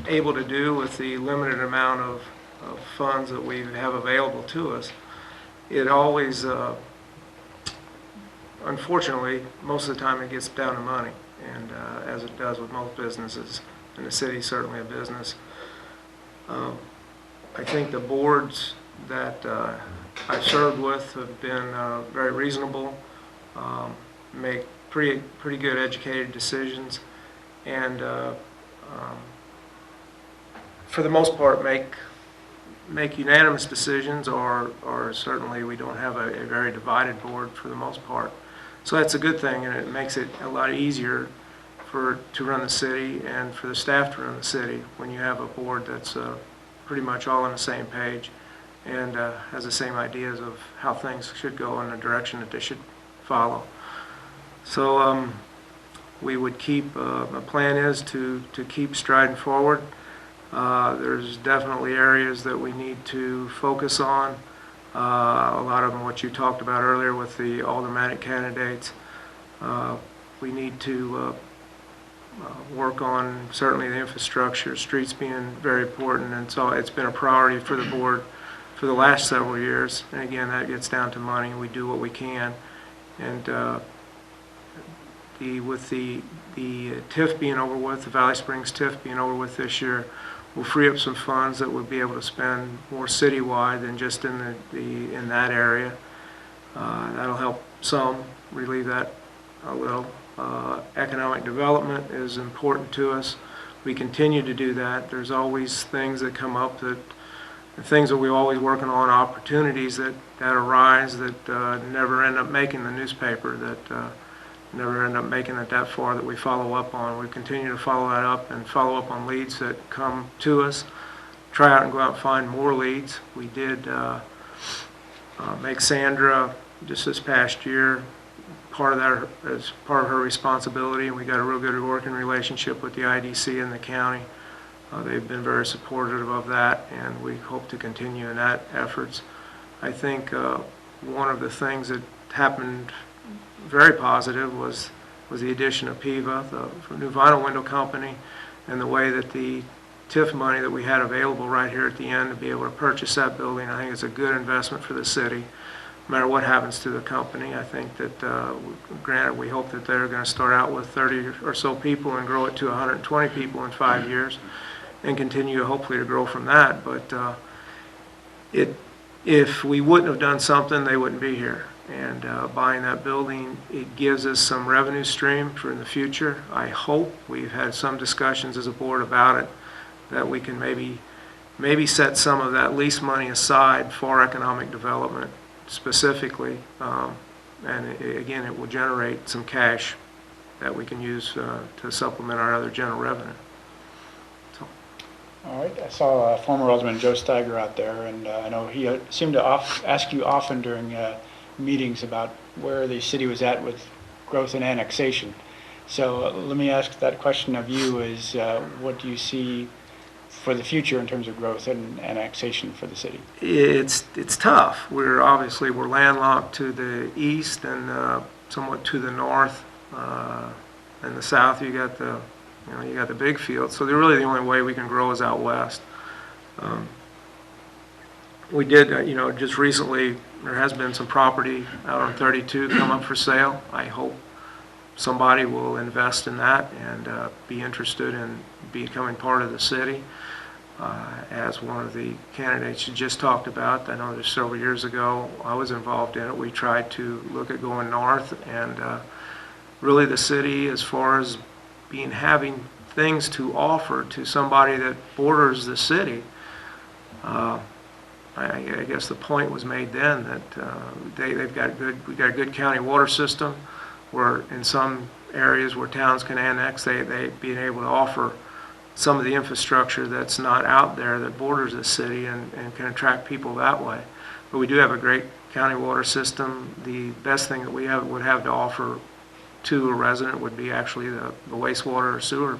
able to do with the limited amount of funds that we have available to us. It always, unfortunately, most of the time it gets down to money, and as it does with most businesses, and the city's certainly a business. I think the boards that I've served with have been very reasonable, make pretty good educated decisions, and for the most part make unanimous decisions, or certainly we don't have a very divided board for the most part. So that's a good thing, and it makes it a lot easier to run the city and for the staff to run the city when you have a board that's pretty much all on the same page and has the same ideas of how things should go in the direction that they should follow. So we would keep, the plan is to keep striding forward. There's definitely areas that we need to focus on. A lot of them what you talked about earlier with the aldermanic candidates. We need to work on certainly the infrastructure, streets being very important, and so it's been a priority for the board for the last several years. And again, that gets down to money. We do what we can, and with the TIF being over with, the Valley Springs TIF being over with this year, we'll free up some funds that we'll be able to spend more citywide than just in in that area. That'll help some relieve that a little. Economic development is important to us. We continue to do that. There's always things that come up things that we're always working on, opportunities that arise that never end up making the newspaper, that never end up making it that far that we follow up on. We continue to follow that up and follow up on leads that come to us, try out and go out and find more leads. We did make Sandra just this past year part of that as part of her responsibility, and we got a real good working relationship with the IDC and the county. They've been very supportive of that, and we hope to continue in that efforts. I think one of the things that happened very positive was the addition of PIVA, the new vinyl window company, and the way that the TIF money that we had available right here at the end to be able to purchase that building. I think it's a good investment for the city. No matter what happens to the company, I think that, granted, we hope that they're going to start out with 30 or so people and grow it to 120 people in 5 years and continue hopefully to grow from that. But if we wouldn't have done something, they wouldn't be here. And buying that building, it gives us some revenue stream for in the future. I hope, we've had some discussions as a board about it, that we can maybe set some of that lease money aside for economic development specifically, and again, it will generate some cash that we can use to supplement our other general revenue. So. All right, I saw former Alderman Joe Steiger out there, and I know he seemed to ask you often during meetings about where the city was at with growth and annexation. So let me ask that question of you: is what do you see for the future in terms of growth and annexation for the city? It's tough. We're landlocked to the east and somewhat to the north. In the south, you got the big field. So really the only way we can grow is out west. We did, just recently there has been some property out on 32 come up for sale. I hope somebody will invest in that and be interested in becoming part of the city. As one of the candidates you just talked about, I know there's several years ago I was involved in it. We tried to look at going north, and really the city, as far as having things to offer to somebody that borders the city, I guess the point was made then that we got a good county water system, where in some areas where towns can annex, they being able to offer some of the infrastructure that's not out there that borders the city and can attract people that way. But we do have a great county water system. The best thing that we would have to offer to a resident would be actually the wastewater or sewer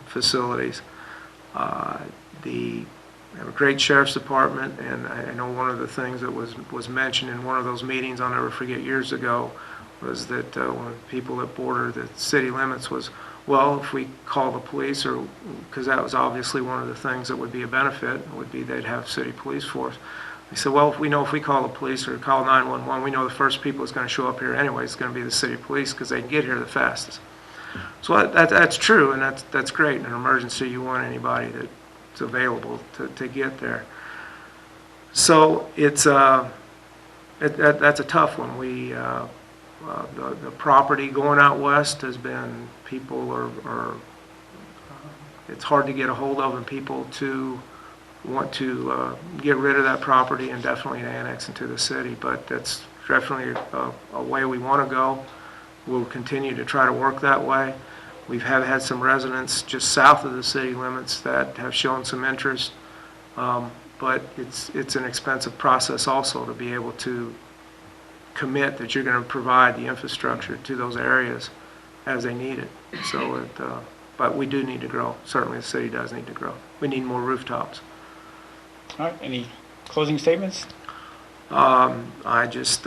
facilities. We have a great sheriff's department, and I know one of the things that was mentioned in one of those meetings, I'll never forget, years ago, was that when people that border the city limits was, well, if we call the police, or because that was obviously one of the things that would be a benefit, would be they'd have city police force. They said, well, if we know if we call the police or call 911, we know the first people that's going to show up here anyway is going to be the city police because they can get here the fastest. So that's true, and that's great. In an emergency, you want anybody that's available to get there. So it's that's a tough one. The property going out west has been, people are it's hard to get a hold of, and people to want to get rid of that property and definitely annex into the city. But that's definitely a way we want to go. We'll continue to try to work that way. We've had some residents just south of the city limits that have shown some interest, but it's an expensive process also to be able to commit that you're going to provide the infrastructure to those areas as they need it. So, but we do need to grow. Certainly the city does need to grow. We need more rooftops. All right, any closing statements? I just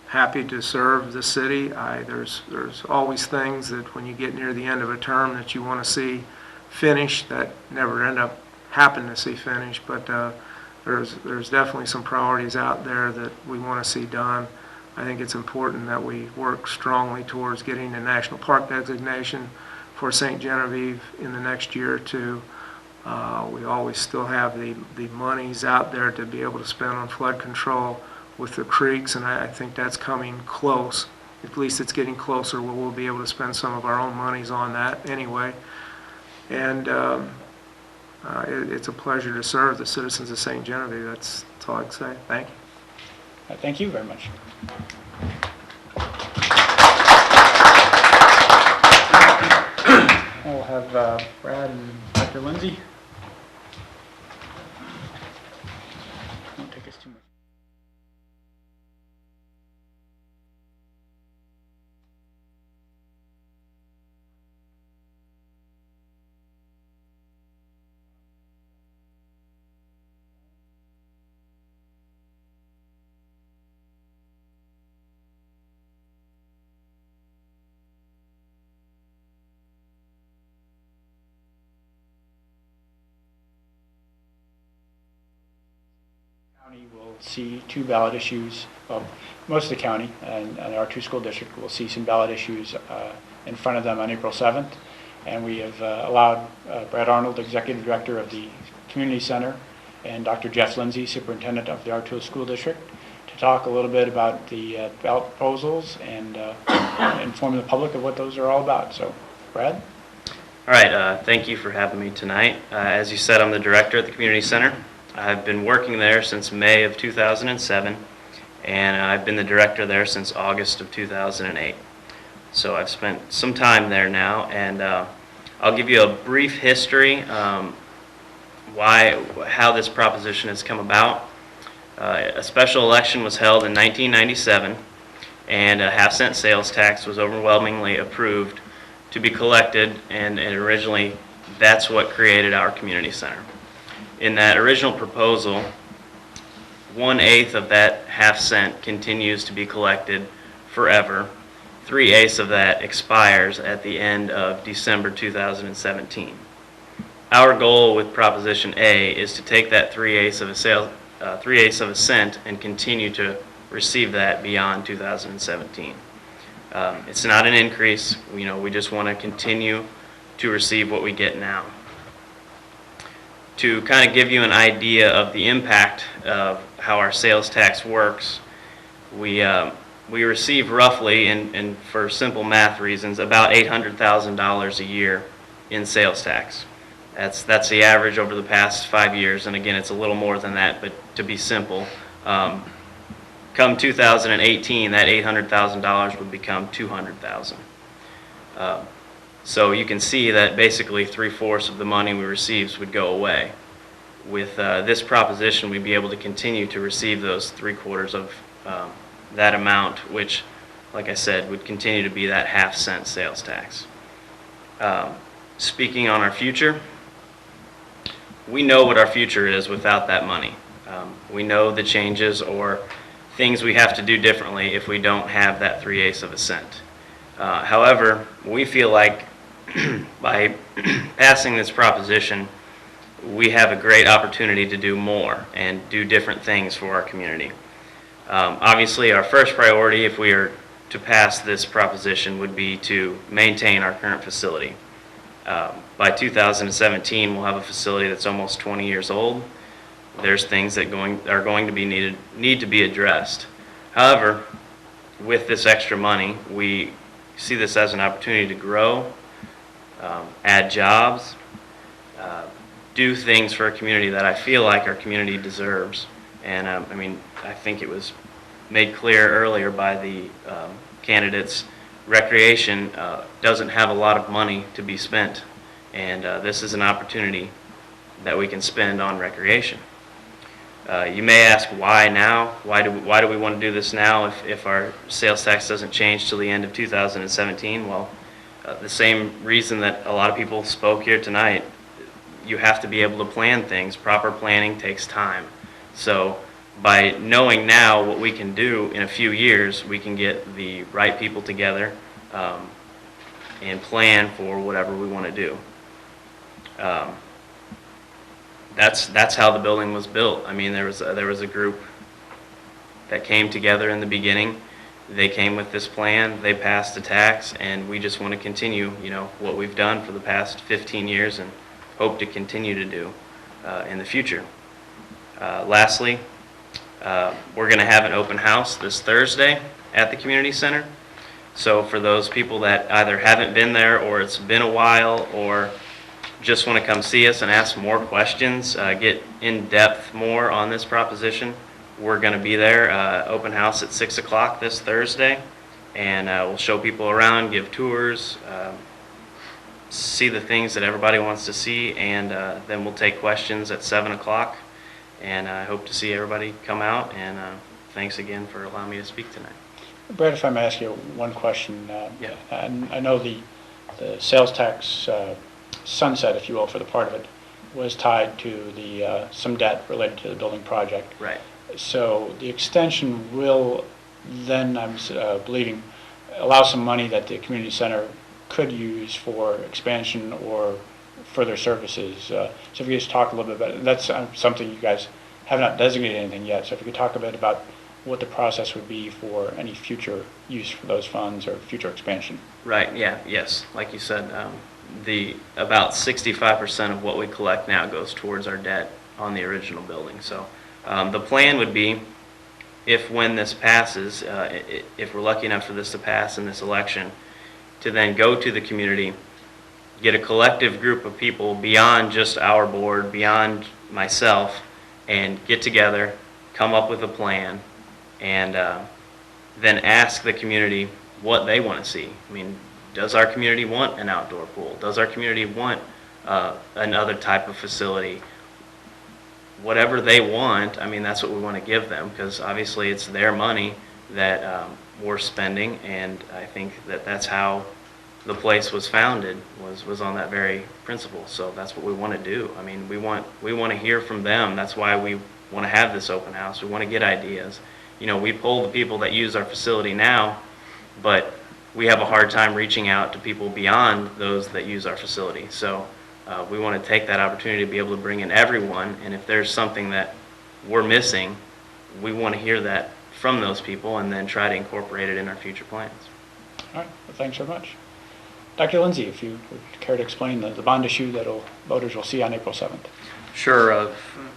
happy to serve the city. There's always things that when you get near the end of a term that you want to see finished that never end up happening to see finished, but there's definitely some priorities out there that we want to see done. I think it's important that we work strongly towards getting a national park designation for St. Genevieve in the next year or two. We always still have the monies out there to be able to spend on flood control with the creeks, and I think that's coming close. At least it's getting closer where we'll be able to spend some of our own monies on that anyway. And it's a pleasure to serve the citizens of St. Genevieve. That's all I can say. Thank you. Thank you very much. We'll have Brad and Dr. Lindsay. Won't take us too much. County will see two ballot issues. Well, most of the county and our two school district will see some ballot issues in front of them on April 7th. And we have allowed Brad Arnold, Executive Director of the Community Center, and Dr. Jeff Lindsay, Superintendent of the Artois School District, to talk a little bit about the ballot proposals and inform the public of what those are all about. So, Brad? All right, thank you for having me tonight. As you said, I'm the director at the Community Center. I've been working there since May of 2007, and I've been the director there since August of 2008. So I've spent some time there now, and I'll give you a brief history how this proposition has come about. A special election was held in 1997, and a half-cent sales tax was overwhelmingly approved to be collected, and originally that's what created our community center. In that original proposal, 1/8 of that half-cent continues to be collected forever. 3/8 of that expires at the end of December 2017. Our goal with Proposition A is to take that 3/8 of a cent and continue to receive that beyond 2017. It's not an increase. We just want to continue to receive what we get now. To kind of give you an idea of the impact of how our sales tax works, we receive roughly, and for simple math reasons, about $800,000 a year in sales tax. That's the average over the past 5 years, and again, it's a little more than that, but to be simple, come 2018, that $800,000 would become $200,000. So you can see that basically 3/4 of the money we receive would go away. With this proposition, we'd be able to continue to receive those 3/4 of that amount, which, like I said, would continue to be that half-cent sales tax. Speaking on our future, we know what our future is without that money. We know the changes or things we have to do differently if we don't have that 3/8 of a cent. However, we feel like by passing this proposition, we have a great opportunity to do more and do different things for our community. Obviously, our first priority, if we are to pass this proposition, would be to maintain our current facility. By 2017, we'll have a facility that's almost 20 years old. There's things that are going to need to be addressed. However, with this extra money, we see this as an opportunity to grow, add jobs, do things for a community that I feel like our community deserves. And I mean, I think it was made clear earlier by the candidates, recreation doesn't have a lot of money to be spent, and this is an opportunity that we can spend on recreation. You may ask, why now? Why do we want to do this now if our sales tax doesn't change till the end of 2017? Well, the same reason that a lot of people spoke here tonight. You have to be able to plan things. Proper planning takes time. So by knowing now what we can do in a few years, we can get the right people together and plan for whatever we want to do. That's how the building was built. I mean, there was a group that came together in the beginning. They came with this plan, they passed the tax, and we just want to continue, what we've done for the past 15 years and hope to continue to do in the future. Lastly, we're going to have an open house this Thursday at the community center. So for those people that either haven't been there or it's been a while or just want to come see us and ask more questions, get in depth more on this proposition, we're going to be there, open house at 6 o'clock this Thursday, and we'll show people around, give tours, see the things that everybody wants to see, and then we'll take questions at 7 o'clock, and I hope to see everybody come out, and thanks again for allowing me to speak tonight. Brad, if I may ask you one question. Yeah. I know the sales tax sunset, if you will, for the part of it, was tied to some debt related to the building project. Right. So the extension will then, I'm believing, allow some money that the community center could use for expansion or further services. So if you could just talk a little bit about it. That's something you guys have not designated anything yet. So if you could talk a bit about what the process would be for any future use for those funds or future expansion. Right, yeah, yes. Like you said, about 65% of what we collect now goes towards our debt on the original building. So the plan would be, when this passes, if we're lucky enough for this to pass in this election, to then go to the community, get a collective group of people beyond just our board, beyond myself, and get together, come up with a plan, and then ask the community what they want to see. I mean, does our community want an outdoor pool? Does our community want another type of facility? Whatever they want, I mean, that's what we want to give them, because obviously it's their money that we're spending, and I think that's how the place was founded, was on that very principle. So that's what we want to do. I mean, we want to hear from them. That's why we want to have this open house. We want to get ideas. We poll the people that use our facility now, but we have a hard time reaching out to people beyond those that use our facility. So we want to take that opportunity to be able to bring in everyone, and if there's something that we're missing, we want to hear that from those people and then try to incorporate it in our future plans. All right, well, thanks very much. Dr. Lindsay, if you would care to explain the bond issue that voters will see on April 7th. Sure.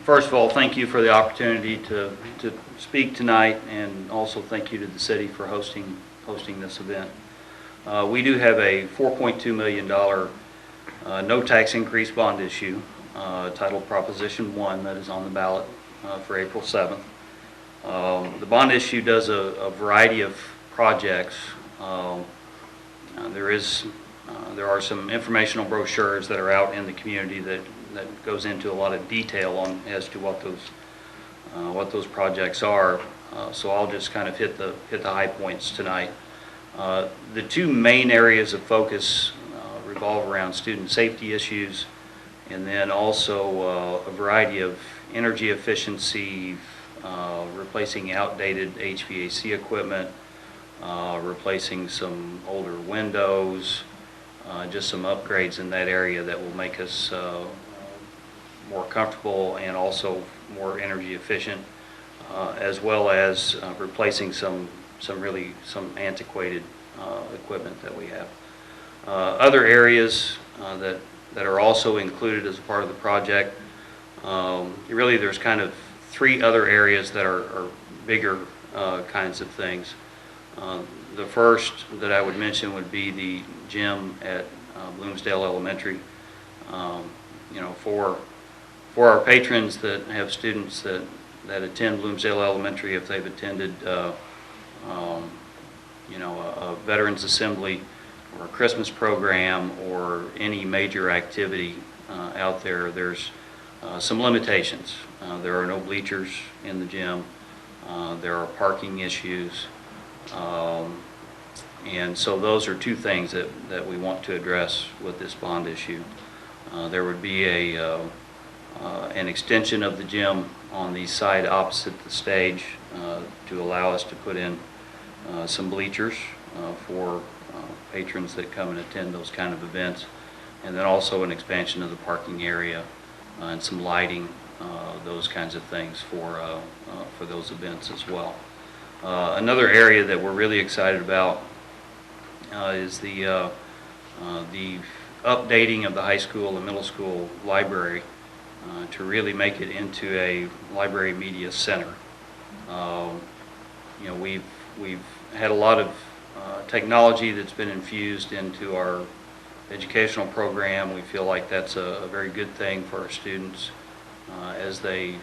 First of all, thank you for the opportunity to speak tonight, and also thank you to the city for hosting this event. We do have a $4.2 million no tax increase bond issue, titled Proposition 1, that is on the ballot for April 7th. The bond issue does a variety of projects. There are some informational brochures that are out in the community that goes into a lot of detail on as to what those projects are. So I'll just kind of hit the high points tonight. The two main areas of focus revolve around student safety issues, and then also a variety of energy efficiency, replacing outdated HVAC equipment, replacing some older windows, just some upgrades in that area that will make us more comfortable and also more energy efficient, as well as replacing some antiquated equipment that we have. Other areas that are also included as a part of the project, really there's kind of three other areas that are bigger kinds of things. The first that I would mention would be the gym at Bloomsdale Elementary. For our patrons that have students that attend Bloomsdale Elementary, if they've attended a Veterans Assembly or a Christmas program or any major activity out there, there's some limitations. There are no bleachers in the gym. There are parking issues. And so those are two things that we want to address with this bond issue. There would be an extension of the gym on the side opposite the stage to allow us to put in some bleachers for patrons that come and attend those kind of events, and then also an expansion of the parking area and some lighting, those kinds of things for those events as well. Another area that we're really excited about is the updating of the high school and middle school library to really make it into a library media center. We've had a lot of technology that's been infused into our educational program. We feel like that's a very good thing for our students as they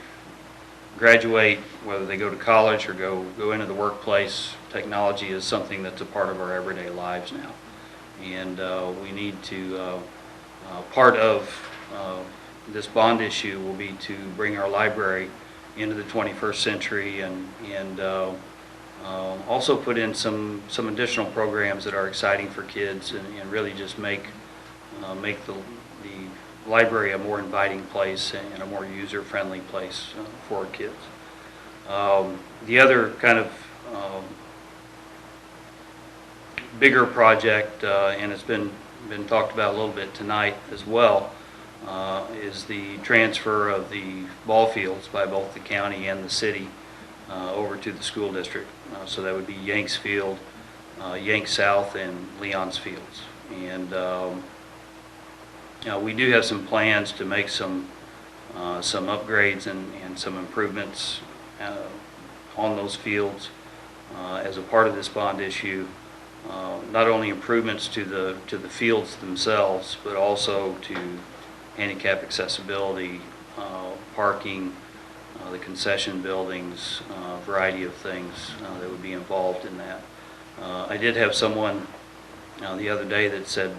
graduate, whether they go to college or go into the workplace. Technology is something that's a part of our everyday lives now, and we need to part of this bond issue will be to bring our library into the 21st century and also put in some additional programs that are exciting for kids and really just make the library a more inviting place and a more user-friendly place for our kids. The other kind of bigger project, and it's been talked about a little bit tonight as well, is the transfer of the ball fields by both the county and the city over to the school district. So that would be Yanks Field, Yanks South, and Leon's Fields. And we do have some plans to make some upgrades and some improvements on those fields as a part of this bond issue. Not only improvements to the fields themselves, but also to handicap accessibility, parking, the concession buildings, a variety of things that would be involved in that. I did have someone the other day that said,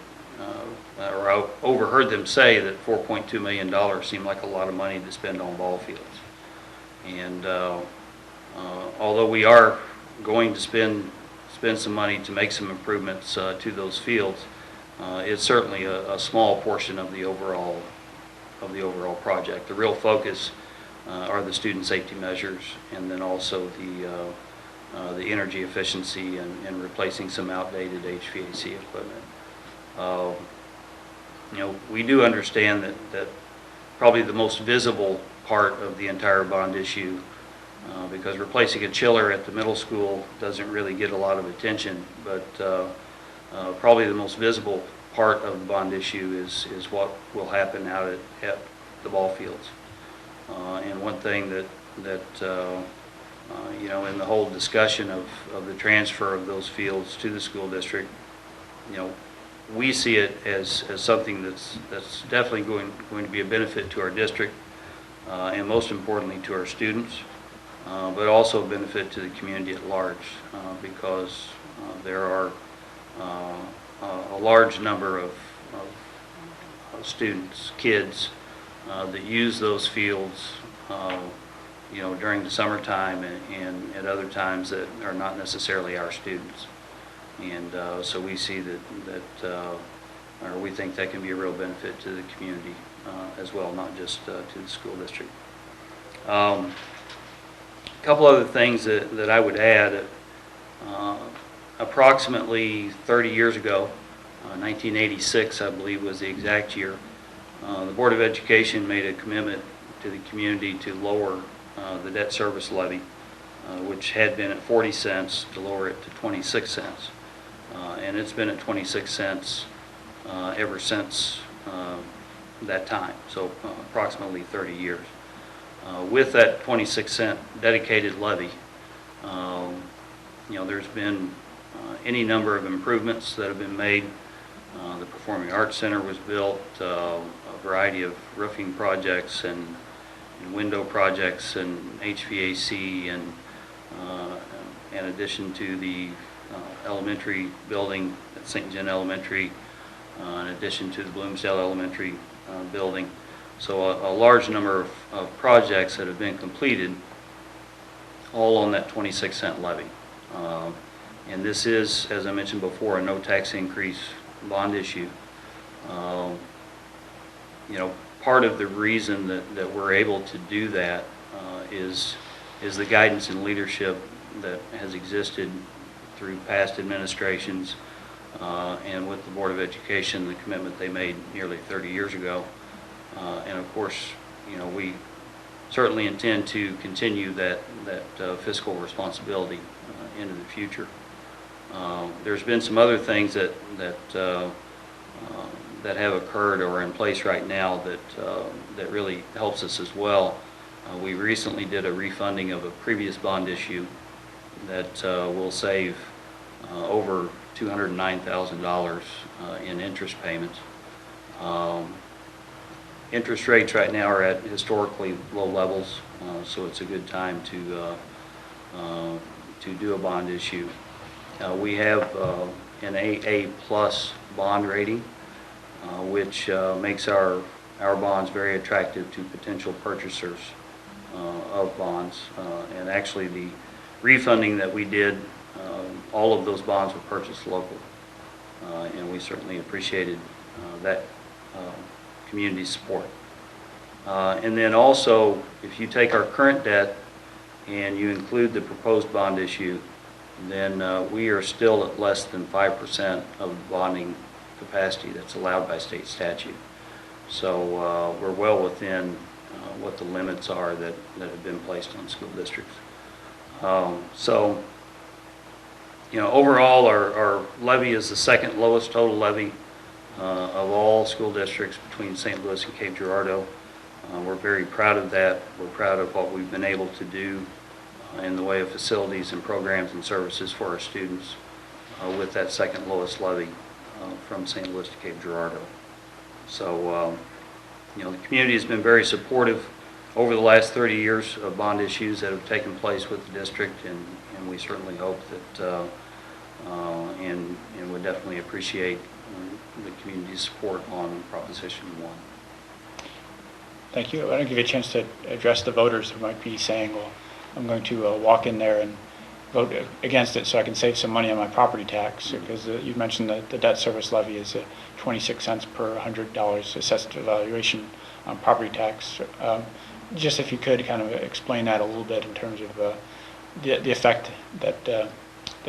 or I overheard them say that $4.2 million seemed like a lot of money to spend on ball fields. And although we are going to spend some money to make some improvements to those fields, it's certainly a small portion of the overall project. The real focus are the student safety measures, and then also the energy efficiency and replacing some outdated HVAC equipment. We do understand that probably the most visible part of the entire bond issue, because replacing a chiller at the middle school doesn't really get a lot of attention, but probably the most visible part of the bond issue is what will happen out at the ball fields. And one thing that in the whole discussion of the transfer of those fields to the school district, we see it as something that's definitely going to be a benefit to our district, and most importantly to our students, but also a benefit to the community at large, because there are a large number of students, kids, that use those fields, during the summertime and at other times that are not necessarily our students. And so we see or we think that can be a real benefit to the community as well, not just to the school district. A couple other things that I would add. Approximately 30 years ago, 1986 I believe was the exact year, the Board of Education made a commitment to the community to lower the debt service levy, which had been at 40 cents, to lower it to 26 cents. And it's been at 26 cents ever since that time, so approximately 30 years. With that 26-cent dedicated levy, there's been any number of improvements that have been made. The Performing Arts Center was built, a variety of roofing projects and window projects and HVAC, and in addition to the elementary building at St. John Elementary, in addition to the Bloomsdale Elementary building. So a large number of projects that have been completed, all on that 26-cent levy. And this is, as I mentioned before, a no tax increase bond issue. Part of the reason that we're able to do that is the guidance and leadership that has existed through past administrations, and with the Board of Education, the commitment they made nearly 30 years ago. And of course, we certainly intend to continue that fiscal responsibility into the future. There's been some other things that have occurred or are in place right now that really helps us as well. We recently did a refunding of a previous bond issue that will save over $209,000 in interest payments. Interest rates right now are at historically low levels, so it's a good time to do a bond issue. We have an AA+ bond rating, which makes our bonds very attractive to potential purchasers of bonds. And actually, the refunding that we did, all of those bonds were purchased locally, and we certainly appreciated that community support. And then also, if you take our current debt and you include the proposed bond issue, then we are still at less than 5% of the bonding capacity that's allowed by state statute. So we're well within what the limits are that have been placed on school districts. Overall, our levy is the second lowest total levy of all school districts between St. Louis and Cape Girardeau. We're very proud of that. We're proud of what we've been able to do in the way of facilities and programs and services for our students with that second lowest levy from St. Louis to Cape Girardeau. So, the community has been very supportive over the last 30 years of bond issues that have taken place with the district, and we certainly hope that and would definitely appreciate the community's support on Proposition 1. Thank you. I want to give you a chance to address the voters who might be saying, well, I'm going to walk in there and vote against it so I can save some money on my property tax, because you mentioned that the debt service levy is 26 cents per $100 assessed valuation on property tax. Just if you could kind of explain that a little bit in terms of the effect that the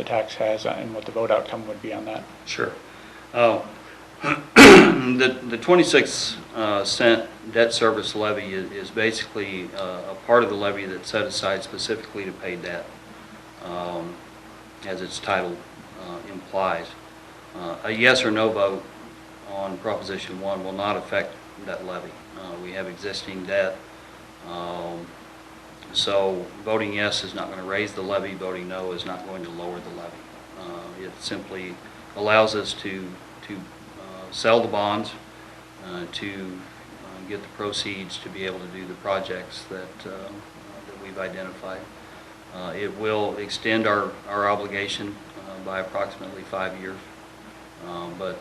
tax has and what the vote outcome would be on that. Sure. The 26 cent debt service levy is basically a part of the levy that's set aside specifically to pay debt, as its title implies. A yes or no vote on Proposition 1 will not affect that levy. We have existing debt, so voting yes is not going to raise the levy, voting no is not going to lower the levy. It simply allows us to sell the bonds to get the proceeds to be able to do the projects that we've identified. It will extend our obligation by approximately 5 years, but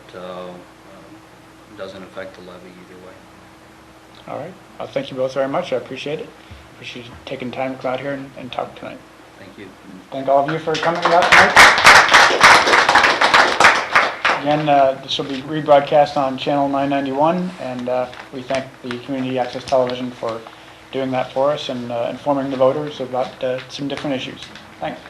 doesn't affect the levy either way. All right. Thank you both very much. I appreciate it. Appreciate you taking time to come out here and talk tonight. Thank you. Thank all of you for coming out tonight. Again, this will be rebroadcast on Channel 991, and we thank the Community Access Television for doing that for us and informing the voters about some different issues. Thanks.